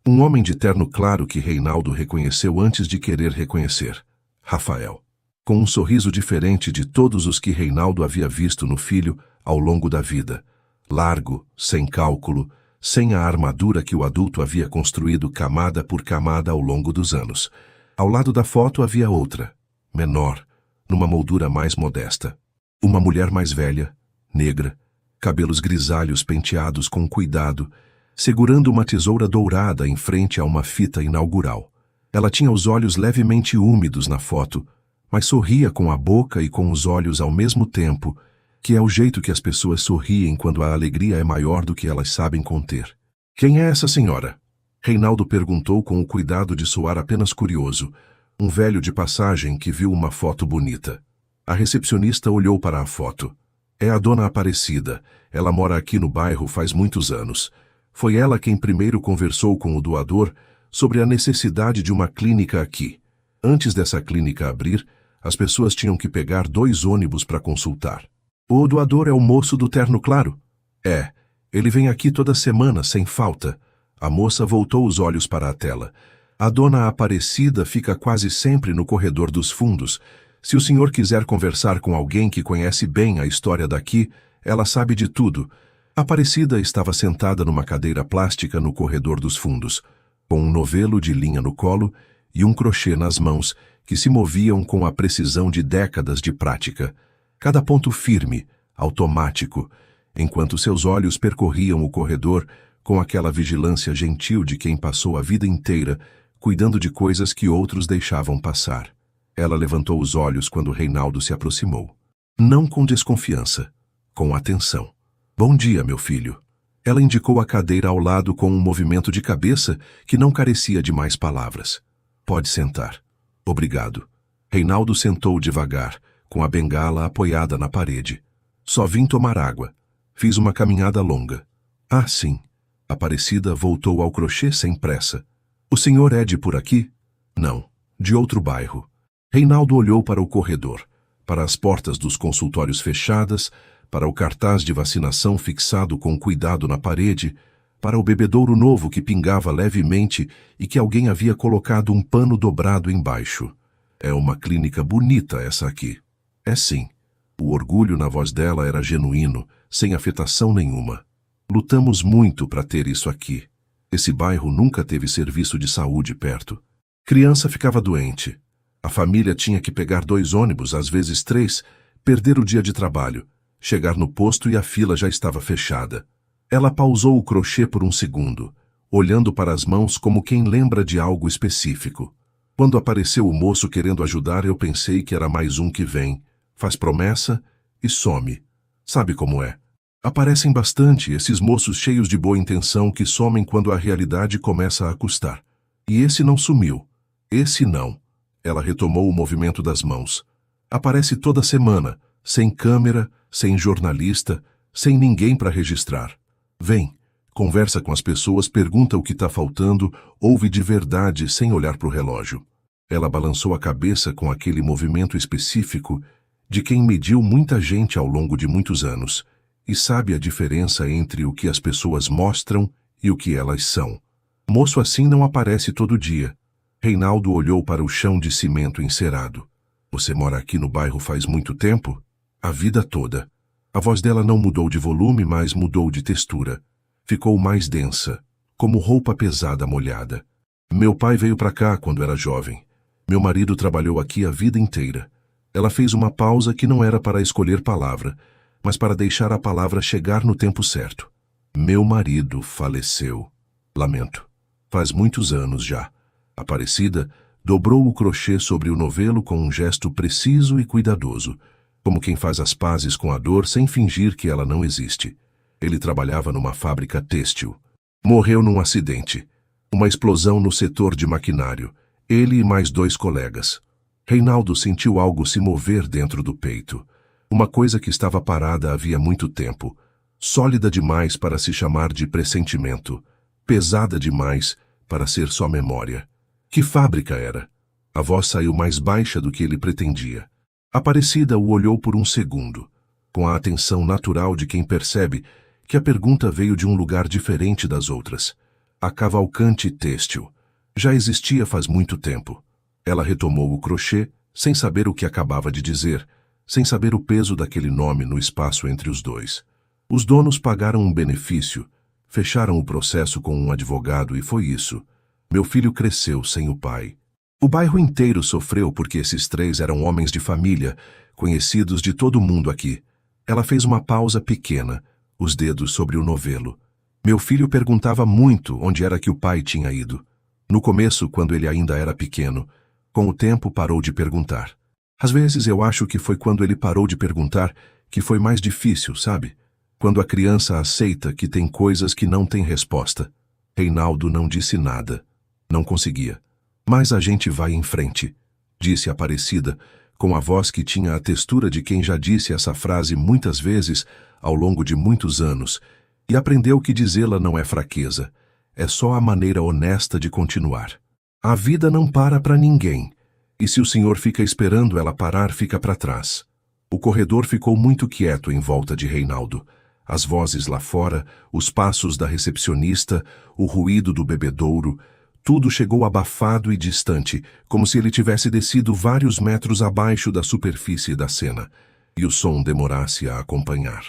um homem de terno claro que Reinaldo reconheceu antes de querer reconhecer. Rafael. Com um sorriso diferente de todos os que Reinaldo havia visto no filho ao longo da vida. Largo, sem cálculo, sem a armadura que o adulto havia construído camada por camada ao longo dos anos. Ao lado da foto havia outra, menor, numa moldura mais modesta. Uma mulher mais velha, negra, cabelos grisalhos penteados com cuidado, segurando uma tesoura dourada em frente a uma fita inaugural. Ela tinha os olhos levemente úmidos na foto, mas sorria com a boca e com os olhos ao mesmo tempo, que é o jeito que as pessoas sorriem quando a alegria é maior do que elas sabem conter. Quem é essa senhora? Reinaldo perguntou com o cuidado de soar apenas curioso, um velho de passagem que viu uma foto bonita. A recepcionista olhou para a foto. É a dona Aparecida. Ela mora aqui no bairro faz muitos anos. Foi ela quem primeiro conversou com o doador sobre a necessidade de uma clínica aqui. Antes dessa clínica abrir, as pessoas tinham que pegar 2 ônibus para consultar. O doador é o moço do terno claro? É. Ele vem aqui toda semana, sem falta. A moça voltou os olhos para a tela. A dona Aparecida fica quase sempre no corredor dos fundos. Se o senhor quiser conversar com alguém que conhece bem a história daqui, ela sabe de tudo. Aparecida estava sentada numa cadeira plástica no corredor dos fundos, com um novelo de linha no colo e um crochê nas mãos, que se moviam com a precisão de décadas de prática. Cada ponto firme, automático, enquanto seus olhos percorriam o corredor com aquela vigilância gentil de quem passou a vida inteira cuidando de coisas que outros deixavam passar. Ela levantou os olhos quando Reinaldo se aproximou. Não com desconfiança, com atenção. Bom dia, meu filho. Ela indicou a cadeira ao lado com um movimento de cabeça que não carecia de mais palavras. Pode sentar. Obrigado. Reinaldo sentou devagar, com a bengala apoiada na parede. Só vim tomar água. Fiz uma caminhada longa. Ah, sim. Aparecida voltou ao crochê sem pressa. O senhor é de por aqui? Não, de outro bairro. Reinaldo olhou para o corredor, para as portas dos consultórios fechadas, para o cartaz de vacinação fixado com cuidado na parede, para o bebedouro novo que pingava levemente e que alguém havia colocado um pano dobrado embaixo. É uma clínica bonita essa aqui. É sim. O orgulho na voz dela era genuíno, sem afetação nenhuma. Lutamos muito para ter isso aqui. Esse bairro nunca teve serviço de saúde perto. Criança ficava doente. A família tinha que pegar 2 ônibus, às vezes 3, perder o dia de trabalho, chegar no posto e a fila já estava fechada. Ela pausou o crochê por um segundo, olhando para as mãos como quem lembra de algo específico. Quando apareceu o moço querendo ajudar, eu pensei que era mais um que vem, faz promessa e some. Sabe como é? Aparecem bastante esses moços cheios de boa intenção que somem quando a realidade começa a custar. E esse não sumiu. Esse não. Ela retomou o movimento das mãos. Aparece toda semana, sem câmera, sem jornalista, sem ninguém para registrar. Vem, conversa com as pessoas, pergunta o que está faltando, ouve de verdade sem olhar para o relógio. Ela balançou a cabeça com aquele movimento específico de quem mediu muita gente ao longo de muitos anos e sabe a diferença entre o que as pessoas mostram e o que elas são. Moço assim não aparece todo dia. Reinaldo olhou para o chão de cimento encerado. Você mora aqui no bairro faz muito tempo? A vida toda. A voz dela não mudou de volume, mas mudou de textura. Ficou mais densa, como roupa pesada molhada. Meu pai veio para cá quando era jovem. Meu marido trabalhou aqui a vida inteira. Ela fez uma pausa que não era para escolher palavra, mas para deixar a palavra chegar no tempo certo. Meu marido faleceu. Lamento. Faz muitos anos já. Aparecida dobrou o crochê sobre o novelo com um gesto preciso e cuidadoso, como quem faz as pazes com a dor sem fingir que ela não existe. Ele trabalhava numa fábrica têxtil. Morreu num acidente. Uma explosão no setor de maquinário. Ele e mais 2 colegas. Reinaldo sentiu algo se mover dentro do peito. Uma coisa que estava parada havia muito tempo. Sólida demais para se chamar de pressentimento. Pesada demais para ser só memória. Que fábrica era? A voz saiu mais baixa do que ele pretendia. Aparecida o olhou por um segundo, com a atenção natural de quem percebe que a pergunta veio de um lugar diferente das outras. A Cavalcante Têxtil. Já existia faz muito tempo. Ela retomou o crochê, sem saber o que acabava de dizer, sem saber o peso daquele nome no espaço entre os dois. Os donos pagaram um benefício, fecharam o processo com um advogado e foi isso. Meu filho cresceu sem o pai. O bairro inteiro sofreu porque esses 3 eram homens de família, conhecidos de todo mundo aqui. Ela fez uma pausa pequena, os dedos sobre o novelo. Meu filho perguntava muito onde era que o pai tinha ido. No começo, quando ele ainda era pequeno, com o tempo parou de perguntar. Às vezes eu acho que foi quando ele parou de perguntar que foi mais difícil, sabe? Quando a criança aceita que tem coisas que não têm resposta. Reinaldo não disse nada. Não conseguia. Mas a gente vai em frente, disse Aparecida, com a voz que tinha a textura de quem já disse essa frase muitas vezes ao longo de muitos anos e aprendeu que dizê-la não é fraqueza, é só a maneira honesta de continuar. A vida não para para ninguém, e se o senhor fica esperando ela parar, fica para trás. O corredor ficou muito quieto em volta de Reinaldo. As vozes lá fora, os passos da recepcionista, o ruído do bebedouro, tudo chegou abafado e distante, como se ele tivesse descido vários metros abaixo da superfície da cena, e o som demorasse a acompanhar.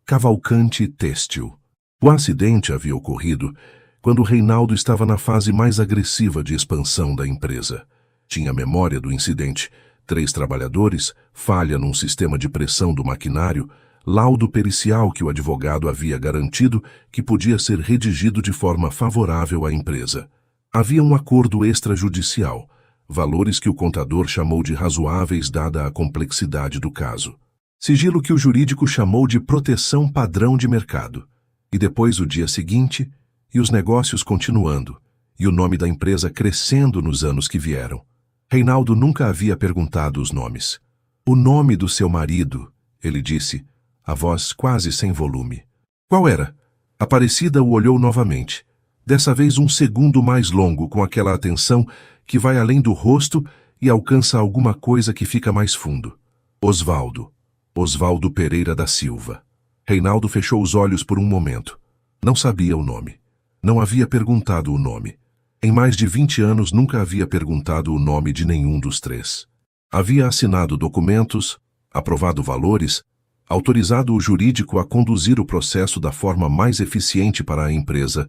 Cavalcante Têxtil. O acidente havia ocorrido quando Reinaldo estava na fase mais agressiva de expansão da empresa. Tinha memória do incidente, 3 trabalhadores, falha num sistema de pressão do maquinário, laudo pericial que o advogado havia garantido que podia ser redigido de forma favorável à empresa. Havia um acordo extrajudicial, valores que o contador chamou de razoáveis dada a complexidade do caso. Sigilo que o jurídico chamou de proteção padrão de mercado. E depois o dia seguinte, e os negócios continuando, e o nome da empresa crescendo nos anos que vieram. Reinaldo nunca havia perguntado os nomes. O nome do seu marido, ele disse, a voz quase sem volume. Qual era? Aparecida o olhou novamente. Dessa vez um segundo mais longo, com aquela atenção que vai além do rosto e alcança alguma coisa que fica mais fundo. Osvaldo. Osvaldo Pereira da Silva. Reinaldo fechou os olhos por um momento. Não sabia o nome. Não havia perguntado o nome. Em mais de 20 anos nunca havia perguntado o nome de nenhum dos 3. Havia assinado documentos, aprovado valores, autorizado o jurídico a conduzir o processo da forma mais eficiente para a empresa,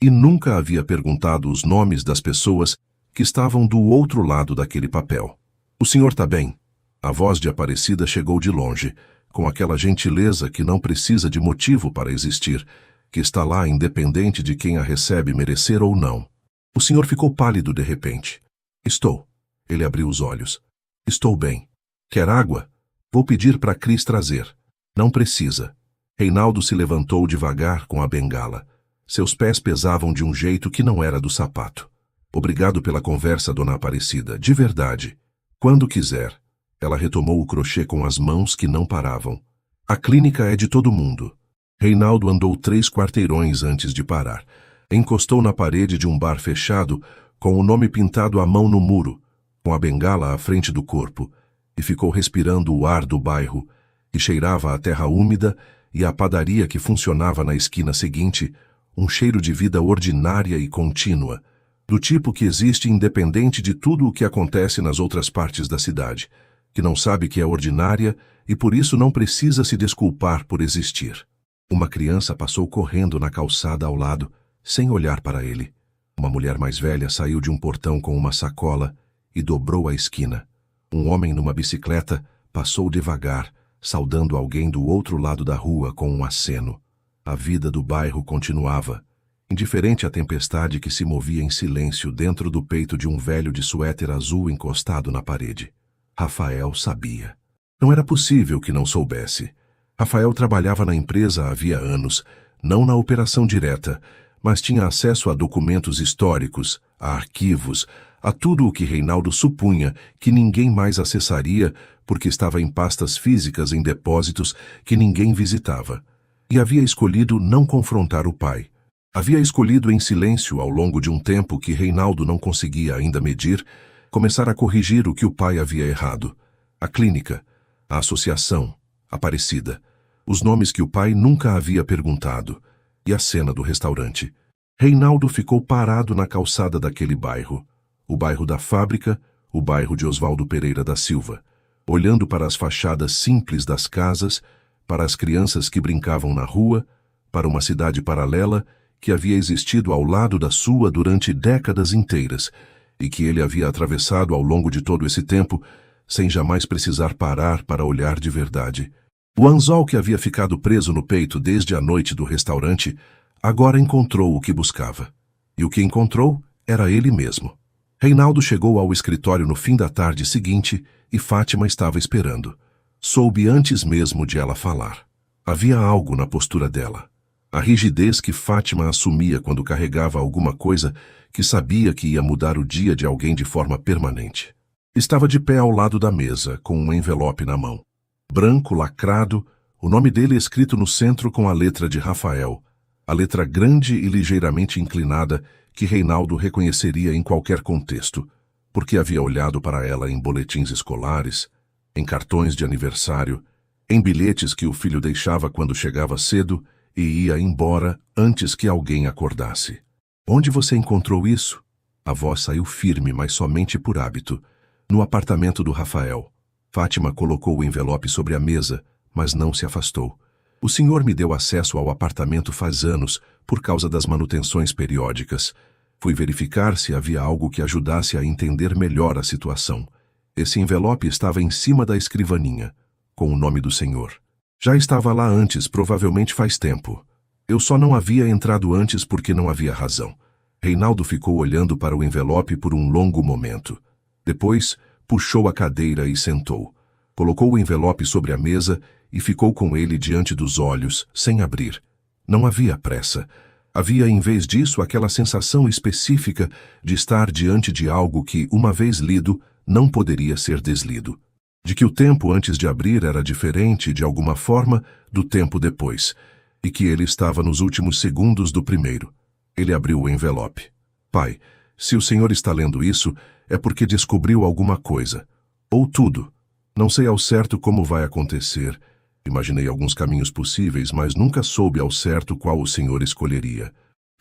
e nunca havia perguntado os nomes das pessoas que estavam do outro lado daquele papel. O senhor está bem? A voz de Aparecida chegou de longe, com aquela gentileza que não precisa de motivo para existir, que está lá independente de quem a recebe merecer ou não. O senhor ficou pálido de repente. Estou. Ele abriu os olhos. Estou bem. Quer água? Vou pedir para Cris trazer. Não precisa. Reinaldo se levantou devagar com a bengala. Seus pés pesavam de um jeito que não era do sapato. Obrigado pela conversa, dona Aparecida, de verdade. Quando quiser. Ela retomou o crochê com as mãos que não paravam. A clínica é de todo mundo. Reinaldo andou 3 quarteirões antes de parar. Encostou na parede de um bar fechado, com o nome pintado à mão no muro, com a bengala à frente do corpo, e ficou respirando o ar do bairro, que cheirava a terra úmida e a padaria que funcionava na esquina seguinte, um cheiro de vida ordinária e contínua, do tipo que existe independente de tudo o que acontece nas outras partes da cidade, que não sabe que é ordinária e por isso não precisa se desculpar por existir. Uma criança passou correndo na calçada ao lado, sem olhar para ele. Uma mulher mais velha saiu de um portão com uma sacola e dobrou a esquina. Um homem numa bicicleta passou devagar, saudando alguém do outro lado da rua com um aceno. A vida do bairro continuava, indiferente à tempestade que se movia em silêncio dentro do peito de um velho de suéter azul encostado na parede. Rafael sabia. Não era possível que não soubesse. Rafael trabalhava na empresa havia anos, não na operação direta, mas tinha acesso a documentos históricos, a arquivos, a tudo o que Reinaldo supunha que ninguém mais acessaria porque estava em pastas físicas em depósitos que ninguém visitava. E havia escolhido não confrontar o pai. Havia escolhido em silêncio ao longo de um tempo que Reinaldo não conseguia ainda medir, começar a corrigir o que o pai havia errado. A clínica, a associação, Aparecida, os nomes que o pai nunca havia perguntado, e a cena do restaurante. Reinaldo ficou parado na calçada daquele bairro, o bairro da fábrica, o bairro de Oswaldo Pereira da Silva, olhando para as fachadas simples das casas, para as crianças que brincavam na rua, para uma cidade paralela que havia existido ao lado da sua durante décadas inteiras e que ele havia atravessado ao longo de todo esse tempo, sem jamais precisar parar para olhar de verdade. O anzol que havia ficado preso no peito desde a noite do restaurante agora encontrou o que buscava. E o que encontrou era ele mesmo. Reinaldo chegou ao escritório no fim da tarde seguinte e Fátima estava esperando. Soube antes mesmo de ela falar. Havia algo na postura dela. A rigidez que Fátima assumia quando carregava alguma coisa que sabia que ia mudar o dia de alguém de forma permanente. Estava de pé ao lado da mesa, com um envelope na mão. Branco, lacrado, o nome dele escrito no centro com a letra de Rafael, a letra grande e ligeiramente inclinada que Reinaldo reconheceria em qualquer contexto, porque havia olhado para ela em boletins escolares, em cartões de aniversário, em bilhetes que o filho deixava quando chegava cedo e ia embora antes que alguém acordasse. Onde você encontrou isso? A voz saiu firme, mas somente por hábito. No apartamento do Rafael. Fátima colocou o envelope sobre a mesa, mas não se afastou. O senhor me deu acesso ao apartamento faz anos, por causa das manutenções periódicas. Fui verificar se havia algo que ajudasse a entender melhor a situação. Esse envelope estava em cima da escrivaninha, com o nome do senhor. Já estava lá antes, provavelmente faz tempo. Eu só não havia entrado antes porque não havia razão. Reinaldo ficou olhando para o envelope por um longo momento. Depois, puxou a cadeira e sentou. Colocou o envelope sobre a mesa e ficou com ele diante dos olhos, sem abrir. Não havia pressa. Havia, em vez disso, aquela sensação específica de estar diante de algo que, uma vez lido, não poderia ser deslido. De que o tempo antes de abrir era diferente, de alguma forma, do tempo depois, e que ele estava nos últimos segundos do primeiro. Ele abriu o envelope. Pai, se o senhor está lendo isso, é porque descobriu alguma coisa. Ou tudo. Não sei ao certo como vai acontecer. Imaginei alguns caminhos possíveis, mas nunca soube ao certo qual o senhor escolheria.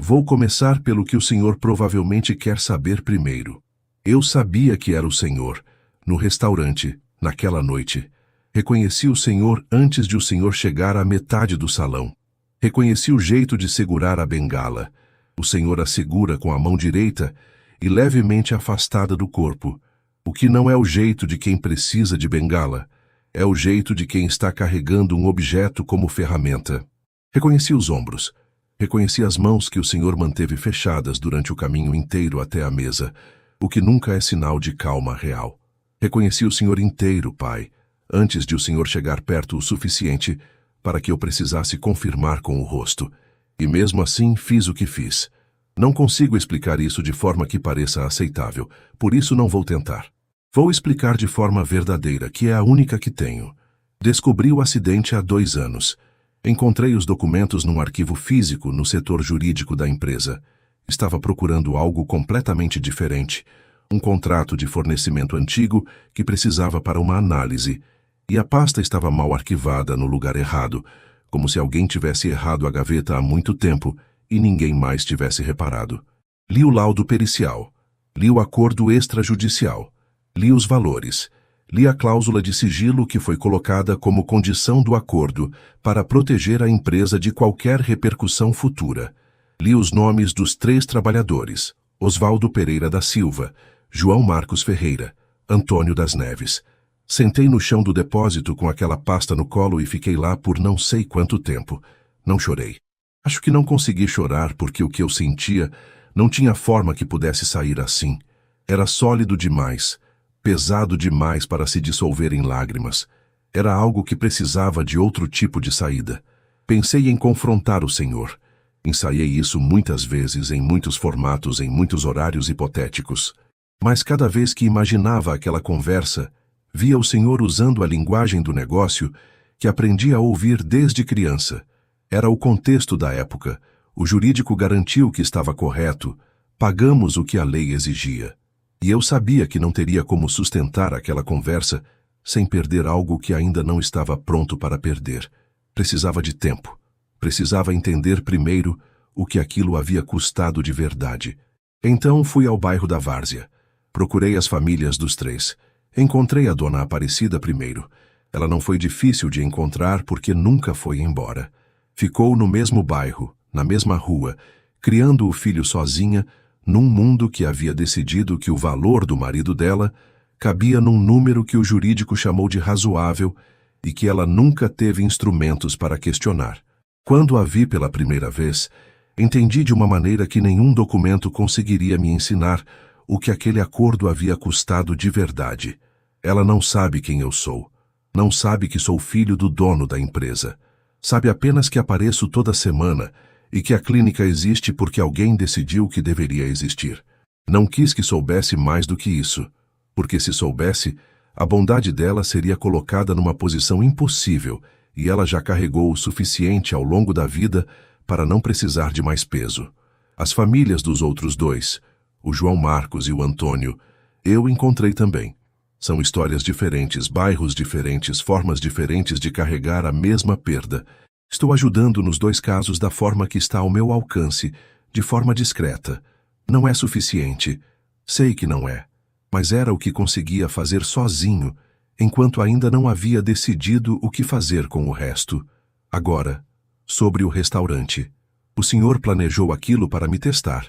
Vou começar pelo que o senhor provavelmente quer saber primeiro. Eu sabia que era o senhor, no restaurante, naquela noite. Reconheci o senhor antes de o senhor chegar à metade do salão. Reconheci o jeito de segurar a bengala. O senhor a segura com a mão direita e levemente afastada do corpo, o que não é o jeito de quem precisa de bengala, é o jeito de quem está carregando um objeto como ferramenta. Reconheci os ombros, reconheci as mãos que o senhor manteve fechadas durante o caminho inteiro até a mesa, o que nunca é sinal de calma real. Reconheci o senhor inteiro, pai, antes de o senhor chegar perto o suficiente para que eu precisasse confirmar com o rosto. E mesmo assim fiz o que fiz. Não consigo explicar isso de forma que pareça aceitável, por isso não vou tentar. Vou explicar de forma verdadeira, que é a única que tenho. Descobri o acidente há 2 anos. Encontrei os documentos num arquivo físico no setor jurídico da empresa. Estava procurando algo completamente diferente. Um contrato de fornecimento antigo que precisava para uma análise. E a pasta estava mal arquivada no lugar errado, como se alguém tivesse errado a gaveta há muito tempo e ninguém mais tivesse reparado. Li o laudo pericial. Li o acordo extrajudicial. Li os valores. Li a cláusula de sigilo que foi colocada como condição do acordo para proteger a empresa de qualquer repercussão futura. Li os nomes dos 3 trabalhadores: Osvaldo Pereira da Silva, João Marcos Ferreira, Antônio das Neves. Sentei no chão do depósito com aquela pasta no colo e fiquei lá por não sei quanto tempo. Não chorei. Acho que não consegui chorar porque o que eu sentia não tinha forma que pudesse sair assim. Era sólido demais, pesado demais para se dissolver em lágrimas. Era algo que precisava de outro tipo de saída. Pensei em confrontar o Senhor. Ensaiei isso muitas vezes, em muitos formatos, em muitos horários hipotéticos. Mas cada vez que imaginava aquela conversa, via o Senhor usando a linguagem do negócio que aprendi a ouvir desde criança. Era o contexto da época. O jurídico garantiu que estava correto. Pagamos o que a lei exigia. E eu sabia que não teria como sustentar aquela conversa sem perder algo que ainda não estava pronto para perder. Precisava de tempo. Precisava entender primeiro o que aquilo havia custado de verdade. Então fui ao bairro da Várzea. Procurei as famílias dos 3. Encontrei a dona Aparecida primeiro. Ela não foi difícil de encontrar porque nunca foi embora. Ficou no mesmo bairro, na mesma rua, criando o filho sozinha, num mundo que havia decidido que o valor do marido dela cabia num número que o jurídico chamou de razoável e que ela nunca teve instrumentos para questionar. Quando a vi pela primeira vez, entendi de uma maneira que nenhum documento conseguiria me ensinar o que aquele acordo havia custado de verdade. Ela não sabe quem eu sou. Não sabe que sou filho do dono da empresa. Sabe apenas que apareço toda semana e que a clínica existe porque alguém decidiu que deveria existir. Não quis que soubesse mais do que isso, porque se soubesse, a bondade dela seria colocada numa posição impossível e ela já carregou o suficiente ao longo da vida para não precisar de mais peso. As famílias dos outros 2, o João Marcos e o Antônio, eu encontrei também. São histórias diferentes, bairros diferentes, formas diferentes de carregar a mesma perda. Estou ajudando nos 2 casos da forma que está ao meu alcance, de forma discreta. Não é suficiente. Sei que não é. Mas era o que conseguia fazer sozinho, enquanto ainda não havia decidido o que fazer com o resto. Agora, sobre o restaurante. O senhor planejou aquilo para me testar.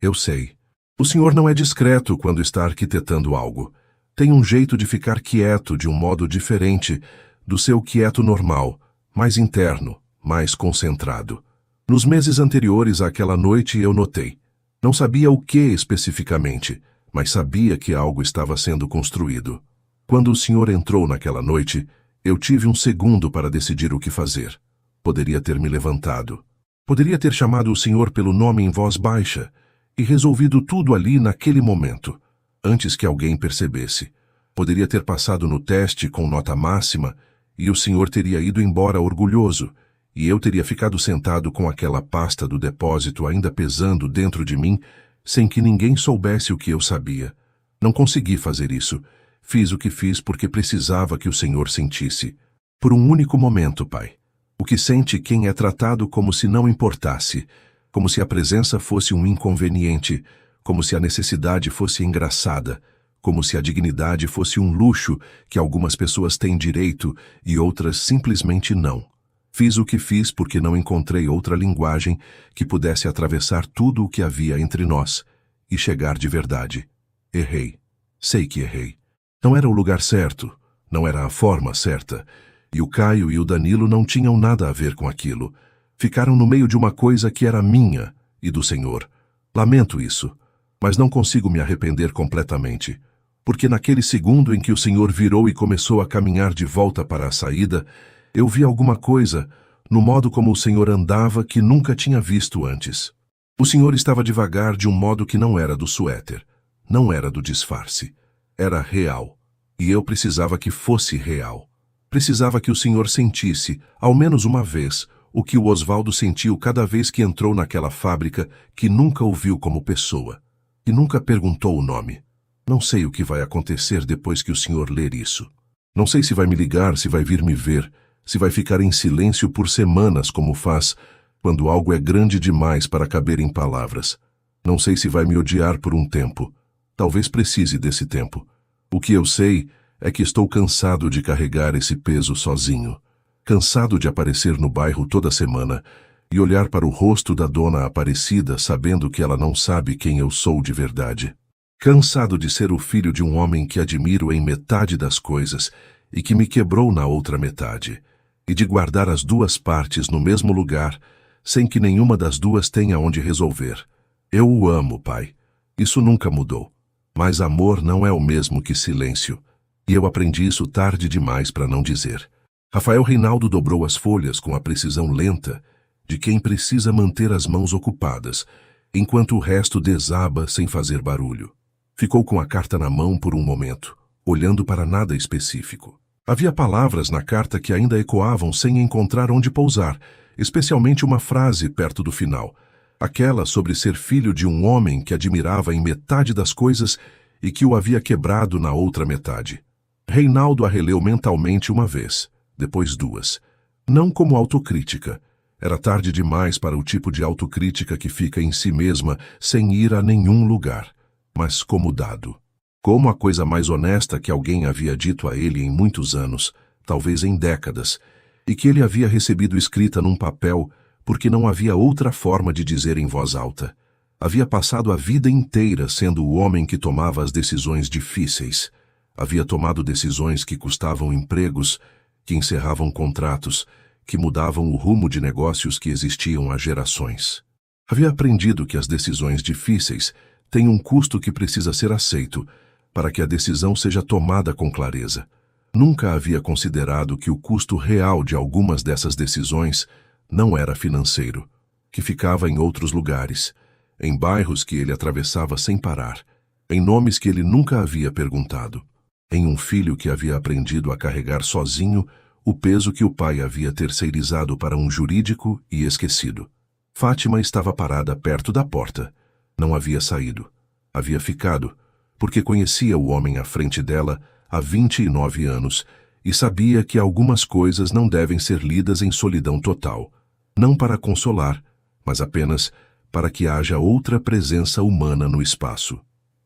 Eu sei. O senhor não é discreto quando está arquitetando algo. Tem um jeito de ficar quieto de um modo diferente do seu quieto normal, mais interno, mais concentrado. Nos meses anteriores àquela noite eu notei. Não sabia o que especificamente, mas sabia que algo estava sendo construído. Quando o senhor entrou naquela noite, eu tive um segundo para decidir o que fazer. Poderia ter me levantado. Poderia ter chamado o senhor pelo nome em voz baixa e resolvido tudo ali naquele momento, antes que alguém percebesse. Poderia ter passado no teste com nota máxima e o senhor teria ido embora orgulhoso, e eu teria ficado sentado com aquela pasta do depósito ainda pesando dentro de mim, sem que ninguém soubesse o que eu sabia. Não consegui fazer isso. Fiz o que fiz porque precisava que o senhor sentisse. Por um único momento, pai. O que sente quem é tratado como se não importasse, como se a presença fosse um inconveniente, como se a necessidade fosse engraçada, como se a dignidade fosse um luxo que algumas pessoas têm direito e outras simplesmente não. Fiz o que fiz porque não encontrei outra linguagem que pudesse atravessar tudo o que havia entre nós e chegar de verdade. Errei. Sei que errei. Não era o lugar certo, não era a forma certa, e o Caio e o Danilo não tinham nada a ver com aquilo. Ficaram no meio de uma coisa que era minha e do Senhor. Lamento isso, mas não consigo me arrepender completamente, porque naquele segundo em que o Senhor virou e começou a caminhar de volta para a saída, Eu vi alguma coisa no modo como o senhor andava que nunca tinha visto antes. O senhor estava devagar de um modo que não era do suéter, não era do disfarce. Era real. E eu precisava que fosse real. Precisava que o senhor sentisse, ao menos uma vez, o que o Osvaldo sentiu cada vez que entrou naquela fábrica que nunca o viu como pessoa, que nunca perguntou o nome. Não sei o que vai acontecer depois que o senhor ler isso. Não sei se vai me ligar, se vai vir me ver, se vai ficar em silêncio por semanas como faz quando algo é grande demais para caber em palavras. Não sei se vai me odiar por um tempo. Talvez precise desse tempo. O que eu sei é que estou cansado de carregar esse peso sozinho. Cansado de aparecer no bairro toda semana e olhar para o rosto da dona Aparecida sabendo que ela não sabe quem eu sou de verdade. Cansado de ser o filho de um homem que admiro em metade das coisas e que me quebrou na outra metade, e de guardar as duas partes no mesmo lugar, sem que nenhuma das duas tenha onde resolver. Eu o amo, pai. Isso nunca mudou. Mas amor não é o mesmo que silêncio, e eu aprendi isso tarde demais para não dizer. Rafael Reinaldo dobrou as folhas com a precisão lenta de quem precisa manter as mãos ocupadas, enquanto o resto desaba sem fazer barulho. Ficou com a carta na mão por um momento, olhando para nada específico. Havia palavras na carta que ainda ecoavam sem encontrar onde pousar, especialmente uma frase perto do final, aquela sobre ser filho de um homem que admirava em metade das coisas e que o havia quebrado na outra metade. Reinaldo a releu mentalmente uma vez, depois duas. Não como autocrítica. Era tarde demais para o tipo de autocrítica que fica em si mesma sem ir a nenhum lugar, mas como dado. Como a coisa mais honesta que alguém havia dito a ele em muitos anos, talvez em décadas, e que ele havia recebido escrita num papel porque não havia outra forma de dizer em voz alta. Havia passado a vida inteira sendo o homem que tomava as decisões difíceis. Havia tomado decisões que custavam empregos, que encerravam contratos, que mudavam o rumo de negócios que existiam há gerações. Havia aprendido que as decisões difíceis têm um custo que precisa ser aceito para que a decisão seja tomada com clareza. Nunca havia considerado que o custo real de algumas dessas decisões não era financeiro, que ficava em outros lugares, em bairros que ele atravessava sem parar, em nomes que ele nunca havia perguntado, em um filho que havia aprendido a carregar sozinho o peso que o pai havia terceirizado para um jurídico e esquecido. Fátima estava parada perto da porta. Não havia saído. Havia ficado, porque conhecia o homem à frente dela há 29 anos e sabia que algumas coisas não devem ser lidas em solidão total, não para consolar, mas apenas para que haja outra presença humana no espaço.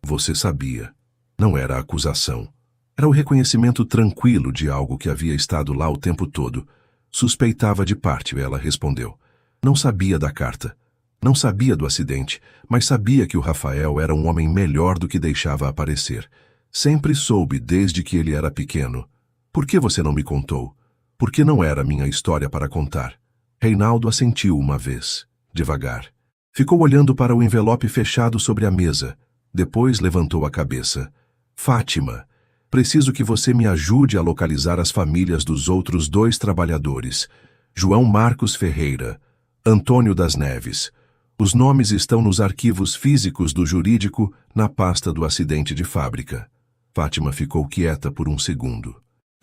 Você sabia. Não era acusação. Era o reconhecimento tranquilo de algo que havia estado lá o tempo todo. Suspeitava de parte, ela respondeu. Não sabia da carta. Não sabia do acidente, mas sabia que o Rafael era um homem melhor do que deixava aparecer. Sempre soube desde que ele era pequeno. Por que você não me contou? Porque não era minha história para contar. Reinaldo assentiu uma vez, devagar. Ficou olhando para o envelope fechado sobre a mesa. Depois levantou a cabeça. Fátima, preciso que você me ajude a localizar as famílias dos outros 2 trabalhadores. João Marcos Ferreira, Antônio das Neves. Os nomes estão nos arquivos físicos do jurídico na pasta do acidente de fábrica. Fátima ficou quieta por um segundo.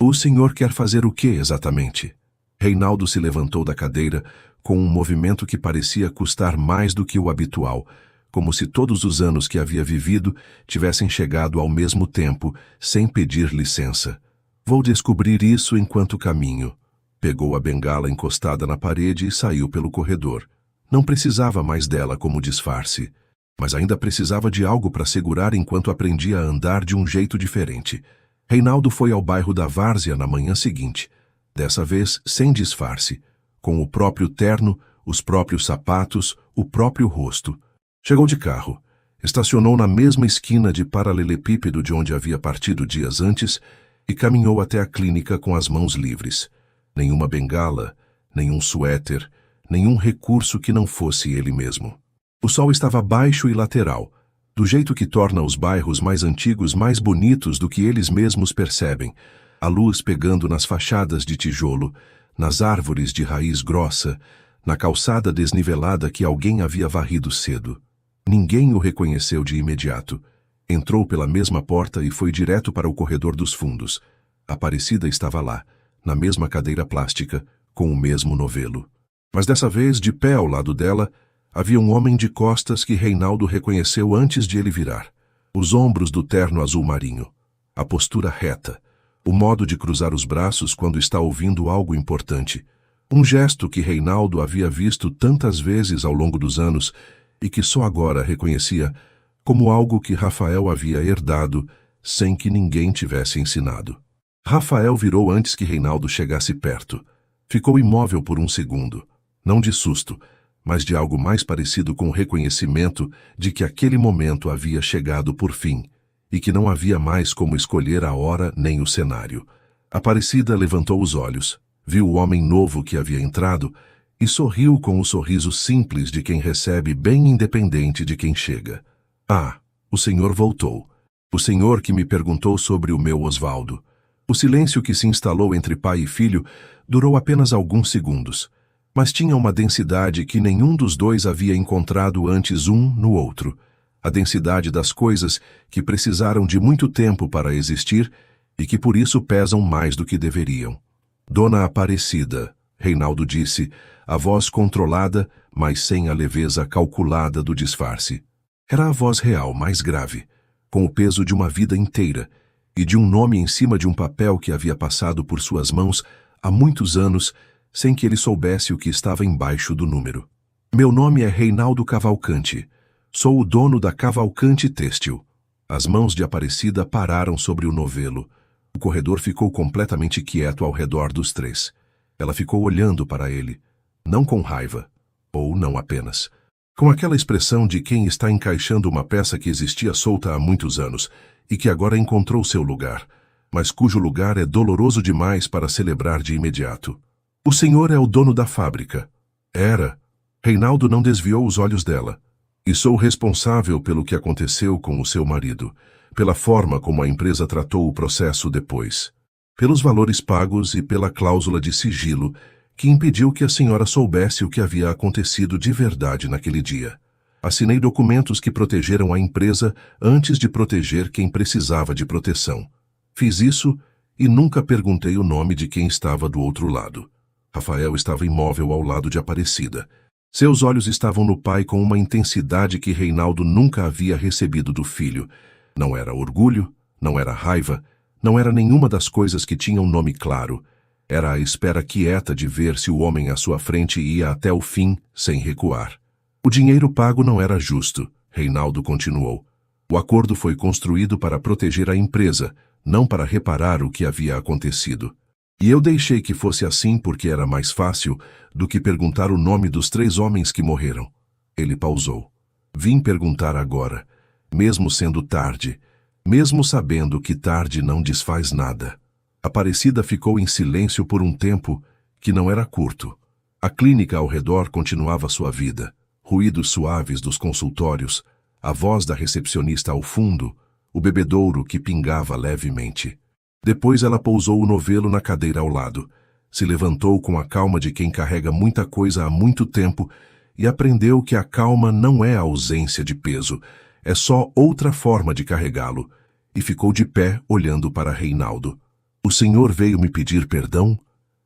O senhor quer fazer o que exatamente? Reinaldo se levantou da cadeira com um movimento que parecia custar mais do que o habitual, como se todos os anos que havia vivido tivessem chegado ao mesmo tempo, sem pedir licença. Vou descobrir isso enquanto caminho. Pegou a bengala encostada na parede e saiu pelo corredor. Não precisava mais dela como disfarce, mas ainda precisava de algo para segurar enquanto aprendia a andar de um jeito diferente. Reinaldo foi ao bairro da Várzea na manhã seguinte, dessa vez sem disfarce, com o próprio terno, os próprios sapatos, o próprio rosto. Chegou de carro, estacionou na mesma esquina de paralelepípedo de onde havia partido dias antes e caminhou até a clínica com as mãos livres. Nenhuma bengala, nenhum suéter, nenhum recurso que não fosse ele mesmo. O sol estava baixo e lateral, do jeito que torna os bairros mais antigos mais bonitos do que eles mesmos percebem, a luz pegando nas fachadas de tijolo, nas árvores de raiz grossa, na calçada desnivelada que alguém havia varrido cedo. Ninguém o reconheceu de imediato. Entrou pela mesma porta e foi direto para o corredor dos fundos. Aparecida estava lá, na mesma cadeira plástica, com o mesmo novelo. Mas dessa vez, de pé ao lado dela, havia um homem de costas que Reinaldo reconheceu antes de ele virar. Os ombros do terno azul marinho, a postura reta, o modo de cruzar os braços quando está ouvindo algo importante. Um gesto que Reinaldo havia visto tantas vezes ao longo dos anos e que só agora reconhecia como algo que Rafael havia herdado sem que ninguém tivesse ensinado. Rafael virou antes que Reinaldo chegasse perto. Ficou imóvel por um segundo, não de susto, mas de algo mais parecido com o reconhecimento de que aquele momento havia chegado por fim e que não havia mais como escolher a hora nem o cenário. Aparecida levantou os olhos, viu o homem novo que havia entrado e sorriu com o sorriso simples de quem recebe bem independente de quem chega. Ah, o senhor voltou. O senhor que me perguntou sobre o meu Osvaldo. O silêncio que se instalou entre pai e filho durou apenas alguns segundos, mas tinha uma densidade que nenhum dos dois havia encontrado antes um no outro. A densidade das coisas que precisaram de muito tempo para existir e que por isso pesam mais do que deveriam. Dona Aparecida, Reinaldo disse, a voz controlada, mas sem a leveza calculada do disfarce. Era a voz real, mais grave, com o peso de uma vida inteira e de um nome em cima de um papel que havia passado por suas mãos há muitos anos sem que ele soubesse o que estava embaixo do número. Meu nome é Reinaldo Cavalcante. Sou o dono da Cavalcante Têxtil. As mãos de Aparecida pararam sobre o novelo. O corredor ficou completamente quieto ao redor dos três. Ela ficou olhando para ele, não com raiva, ou não apenas, com aquela expressão de quem está encaixando uma peça que existia solta há muitos anos e que agora encontrou seu lugar, mas cujo lugar é doloroso demais para celebrar de imediato. O senhor é o dono da fábrica. Era. Reinaldo não desviou os olhos dela. E sou responsável pelo que aconteceu com o seu marido, pela forma como a empresa tratou o processo depois, pelos valores pagos e pela cláusula de sigilo que impediu que a senhora soubesse o que havia acontecido de verdade naquele dia. Assinei documentos que protegeram a empresa antes de proteger quem precisava de proteção. Fiz isso e nunca perguntei o nome de quem estava do outro lado. Rafael estava imóvel ao lado de Aparecida. Seus olhos estavam no pai com uma intensidade que Reinaldo nunca havia recebido do filho. Não era orgulho, não era raiva, não era nenhuma das coisas que tinham nome claro. Era a espera quieta de ver se o homem à sua frente ia até o fim, sem recuar. O dinheiro pago não era justo, Reinaldo continuou. O acordo foi construído para proteger a empresa, não para reparar o que havia acontecido. E eu deixei que fosse assim porque era mais fácil do que perguntar o nome dos 3 homens que morreram. Ele pausou. Vim perguntar agora, mesmo sendo tarde, mesmo sabendo que tarde não desfaz nada. Aparecida ficou em silêncio por um tempo que não era curto. A clínica ao redor continuava sua vida. Ruídos suaves dos consultórios, a voz da recepcionista ao fundo, o bebedouro que pingava levemente. Depois ela pousou o novelo na cadeira ao lado, se levantou com a calma de quem carrega muita coisa há muito tempo e aprendeu que a calma não é a ausência de peso, é só outra forma de carregá-lo, e ficou de pé olhando para Reinaldo. O senhor veio me pedir perdão?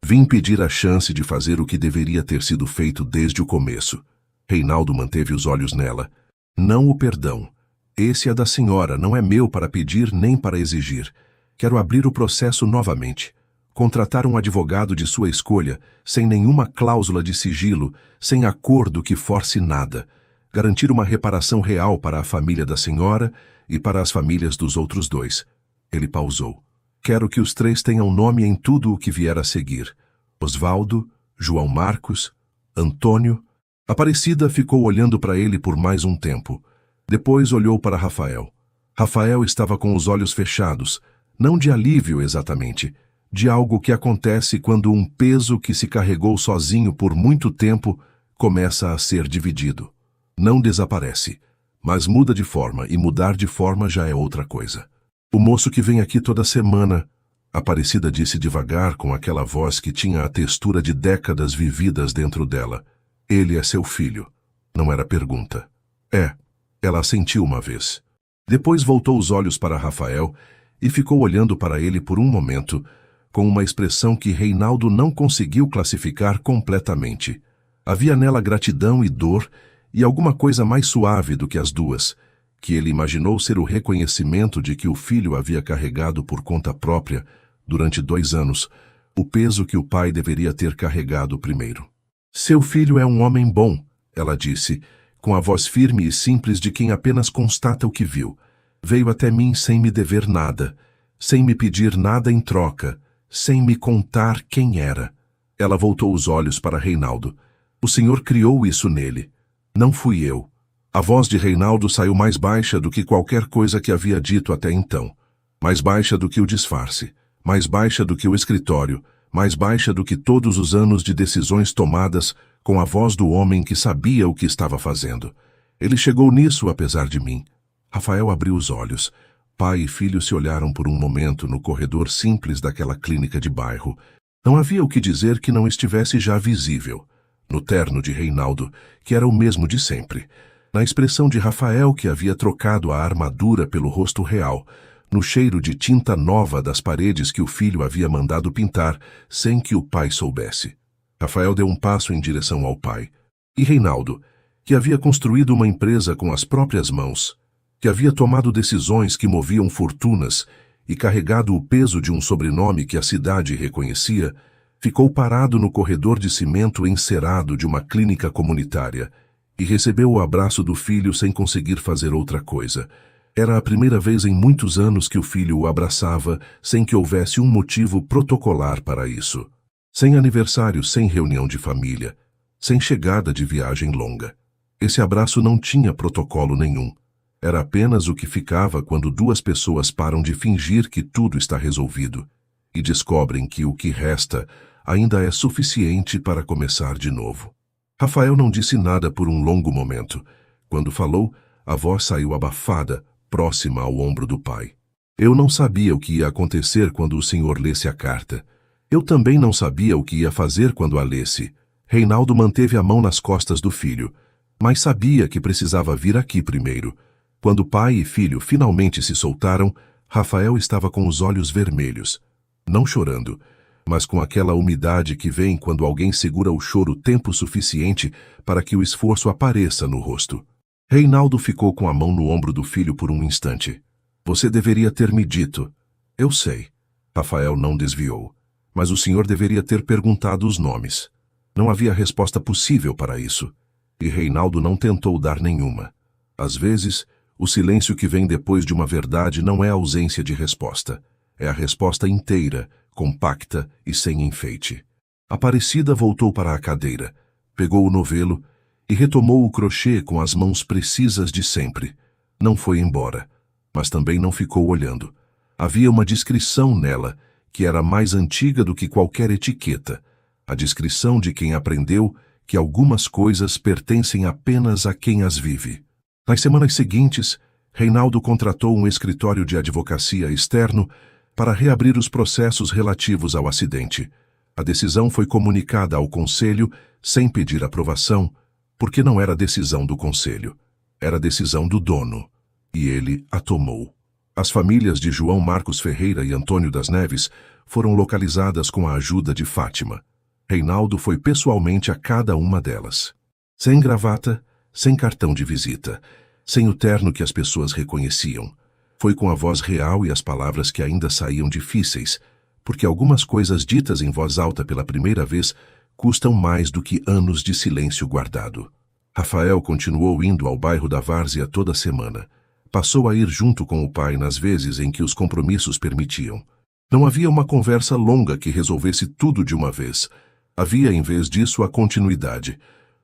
Vim pedir a chance de fazer o que deveria ter sido feito desde o começo. Reinaldo manteve os olhos nela. Não o perdão. Esse é da senhora, não é meu para pedir nem para exigir. Quero abrir o processo novamente. Contratar um advogado de sua escolha, sem nenhuma cláusula de sigilo, sem acordo que force nada. Garantir uma reparação real para a família da senhora e para as famílias dos outros 2. Ele pausou. Quero que os 3 tenham nome em tudo o que vier a seguir. Osvaldo, João Marcos, Antônio. Aparecida ficou olhando para ele por mais um tempo. Depois olhou para Rafael. Rafael estava com os olhos fechados, não de alívio exatamente, de algo que acontece quando um peso que se carregou sozinho por muito tempo começa a ser dividido. Não desaparece, mas muda de forma, e mudar de forma já é outra coisa. O moço que vem aqui toda semana, Aparecida disse devagar com aquela voz que tinha a textura de décadas vividas dentro dela. Ele é seu filho. Não era pergunta. É. Ela assentiu uma vez. Depois voltou os olhos para Rafael e ficou olhando para ele por um momento, com uma expressão que Reinaldo não conseguiu classificar completamente. Havia nela gratidão e dor e alguma coisa mais suave do que as duas, que ele imaginou ser o reconhecimento de que o filho havia carregado por conta própria, durante 2 anos, o peso que o pai deveria ter carregado primeiro. Seu filho é um homem bom, ela disse, com a voz firme e simples de quem apenas constata o que viu. Veio até mim sem me dever nada, sem me pedir nada em troca, sem me contar quem era. Ela voltou os olhos para Reinaldo. O Senhor criou isso nele. Não fui eu. A voz de Reinaldo saiu mais baixa do que qualquer coisa que havia dito até então. Mais baixa do que o disfarce. Mais baixa do que o escritório. Mais baixa do que todos os anos de decisões tomadas com a voz do homem que sabia o que estava fazendo. Ele chegou nisso apesar de mim. Rafael abriu os olhos. Pai e filho se olharam por um momento no corredor simples daquela clínica de bairro. Não havia o que dizer que não estivesse já visível. No terno de Reinaldo, que era o mesmo de sempre. Na expressão de Rafael, que havia trocado a armadura pelo rosto real. No cheiro de tinta nova das paredes que o filho havia mandado pintar, sem que o pai soubesse. Rafael deu um passo em direção ao pai. E Reinaldo, que havia construído uma empresa com as próprias mãos, que havia tomado decisões que moviam fortunas e carregado o peso de um sobrenome que a cidade reconhecia, ficou parado no corredor de cimento encerado de uma clínica comunitária e recebeu o abraço do filho sem conseguir fazer outra coisa. Era a primeira vez em muitos anos que o filho o abraçava sem que houvesse um motivo protocolar para isso. Sem aniversário, sem reunião de família, sem chegada de viagem longa. Esse abraço não tinha protocolo nenhum. Era apenas o que ficava quando 2 pessoas param de fingir que tudo está resolvido e descobrem que o que resta ainda é suficiente para começar de novo. Rafael não disse nada por um longo momento. Quando falou, a voz saiu abafada, próxima ao ombro do pai. Eu não sabia o que ia acontecer quando o senhor lesse a carta. Eu também não sabia o que ia fazer quando a lesse. Reinaldo manteve a mão nas costas do filho, mas sabia que precisava vir aqui primeiro. Quando pai e filho finalmente se soltaram, Rafael estava com os olhos vermelhos. Não chorando, mas com aquela umidade que vem quando alguém segura o choro tempo suficiente para que o esforço apareça no rosto. Reinaldo ficou com a mão no ombro do filho por um instante. Você deveria ter me dito. Eu sei. Rafael não desviou. Mas o senhor deveria ter perguntado os nomes. Não havia resposta possível para isso. E Reinaldo não tentou dar nenhuma. Às vezes, o silêncio que vem depois de uma verdade não é a ausência de resposta. É a resposta inteira, compacta e sem enfeite. Aparecida voltou para a cadeira, pegou o novelo e retomou o crochê com as mãos precisas de sempre. Não foi embora, mas também não ficou olhando. Havia uma descrição nela, que era mais antiga do que qualquer etiqueta. A descrição de quem aprendeu que algumas coisas pertencem apenas a quem as vive. Nas semanas seguintes, Reinaldo contratou um escritório de advocacia externo para reabrir os processos relativos ao acidente. A decisão foi comunicada ao conselho sem pedir aprovação, porque não era decisão do conselho. Era decisão do dono. E ele a tomou. As famílias de João Marcos Ferreira e Antônio das Neves foram localizadas com a ajuda de Fátima. Reinaldo foi pessoalmente a cada uma delas. Sem gravata, sem cartão de visita, sem o terno que as pessoas reconheciam. Foi com a voz real e as palavras que ainda saíam difíceis, porque algumas coisas ditas em voz alta pela primeira vez custam mais do que anos de silêncio guardado. Rafael continuou indo ao bairro da Várzea toda semana. Passou a ir junto com o pai nas vezes em que os compromissos permitiam. Não havia uma conversa longa que resolvesse tudo de uma vez. Havia, em vez disso, a continuidade.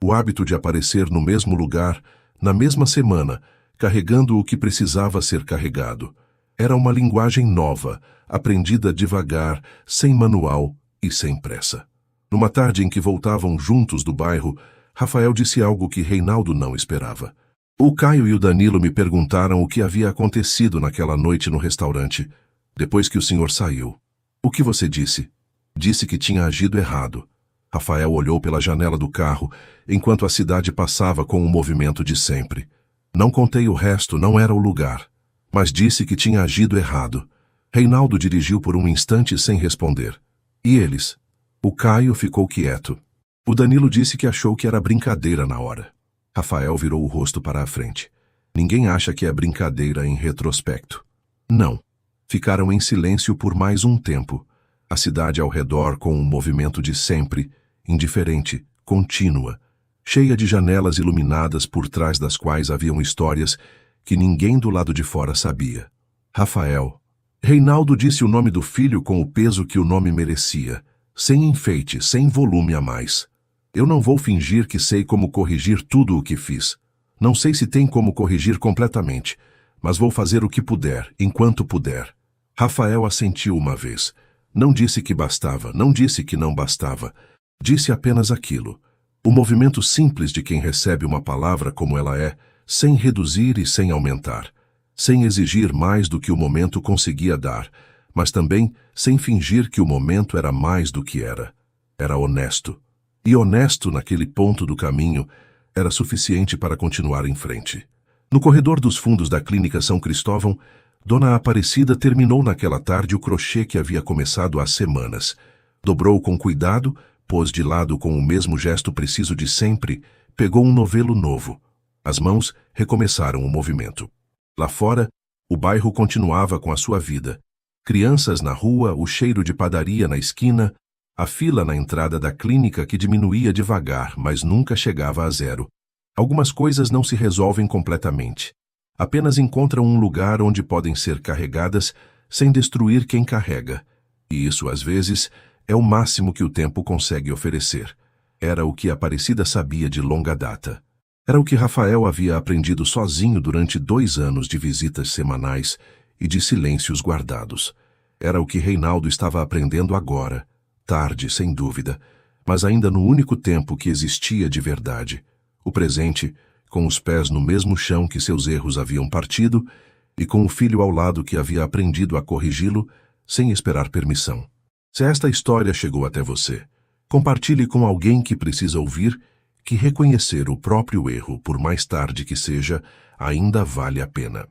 O hábito de aparecer no mesmo lugar, na mesma semana, carregando o que precisava ser carregado. Era uma linguagem nova, aprendida devagar, sem manual e sem pressa. Numa tarde em que voltavam juntos do bairro, Rafael disse algo que Reinaldo não esperava. O Caio e o Danilo me perguntaram o que havia acontecido naquela noite no restaurante, depois que o senhor saiu. O que você disse? Disse que tinha agido errado. Rafael olhou pela janela do carro, enquanto a cidade passava com o movimento de sempre. Não contei o resto, não era o lugar. Mas disse que tinha agido errado. Reinaldo dirigiu por um instante sem responder. E eles? O Caio ficou quieto. O Danilo disse que achou que era brincadeira na hora. Rafael virou o rosto para a frente. Ninguém acha que é brincadeira em retrospecto. Não. Ficaram em silêncio por mais um tempo. A cidade ao redor com um movimento de sempre, indiferente, contínua, cheia de janelas iluminadas por trás das quais haviam histórias que ninguém do lado de fora sabia. Rafael. Reinaldo disse o nome do filho com o peso que o nome merecia, sem enfeite, sem volume a mais. Eu não vou fingir que sei como corrigir tudo o que fiz. Não sei se tem como corrigir completamente, mas vou fazer o que puder, enquanto puder. Rafael assentiu uma vez. Não disse que bastava, não disse que não bastava. Disse apenas aquilo. O movimento simples de quem recebe uma palavra como ela é, sem reduzir e sem aumentar. Sem exigir mais do que o momento conseguia dar, mas também sem fingir que o momento era mais do que era. Era honesto. E honesto naquele ponto do caminho era suficiente para continuar em frente. No corredor dos fundos da Clínica São Cristóvão, Dona Aparecida terminou naquela tarde o crochê que havia começado há semanas. Dobrou com cuidado, pôs de lado com o mesmo gesto preciso de sempre, pegou um novelo novo. As mãos recomeçaram o movimento. Lá fora, o bairro continuava com a sua vida. Crianças na rua, o cheiro de padaria na esquina, a fila na entrada da clínica que diminuía devagar, mas nunca chegava a zero. Algumas coisas não se resolvem completamente. Apenas encontram um lugar onde podem ser carregadas sem destruir quem carrega. E isso, às vezes, é o máximo que o tempo consegue oferecer. Era o que Aparecida sabia de longa data. Era o que Rafael havia aprendido sozinho durante 2 anos de visitas semanais e de silêncios guardados. Era o que Reinaldo estava aprendendo agora, tarde, sem dúvida, mas ainda no único tempo que existia de verdade. O presente, com os pés no mesmo chão que seus erros haviam partido, e com o filho ao lado que havia aprendido a corrigi-lo sem esperar permissão. Se esta história chegou até você, compartilhe com alguém que precisa ouvir que reconhecer o próprio erro, por mais tarde que seja, ainda vale a pena.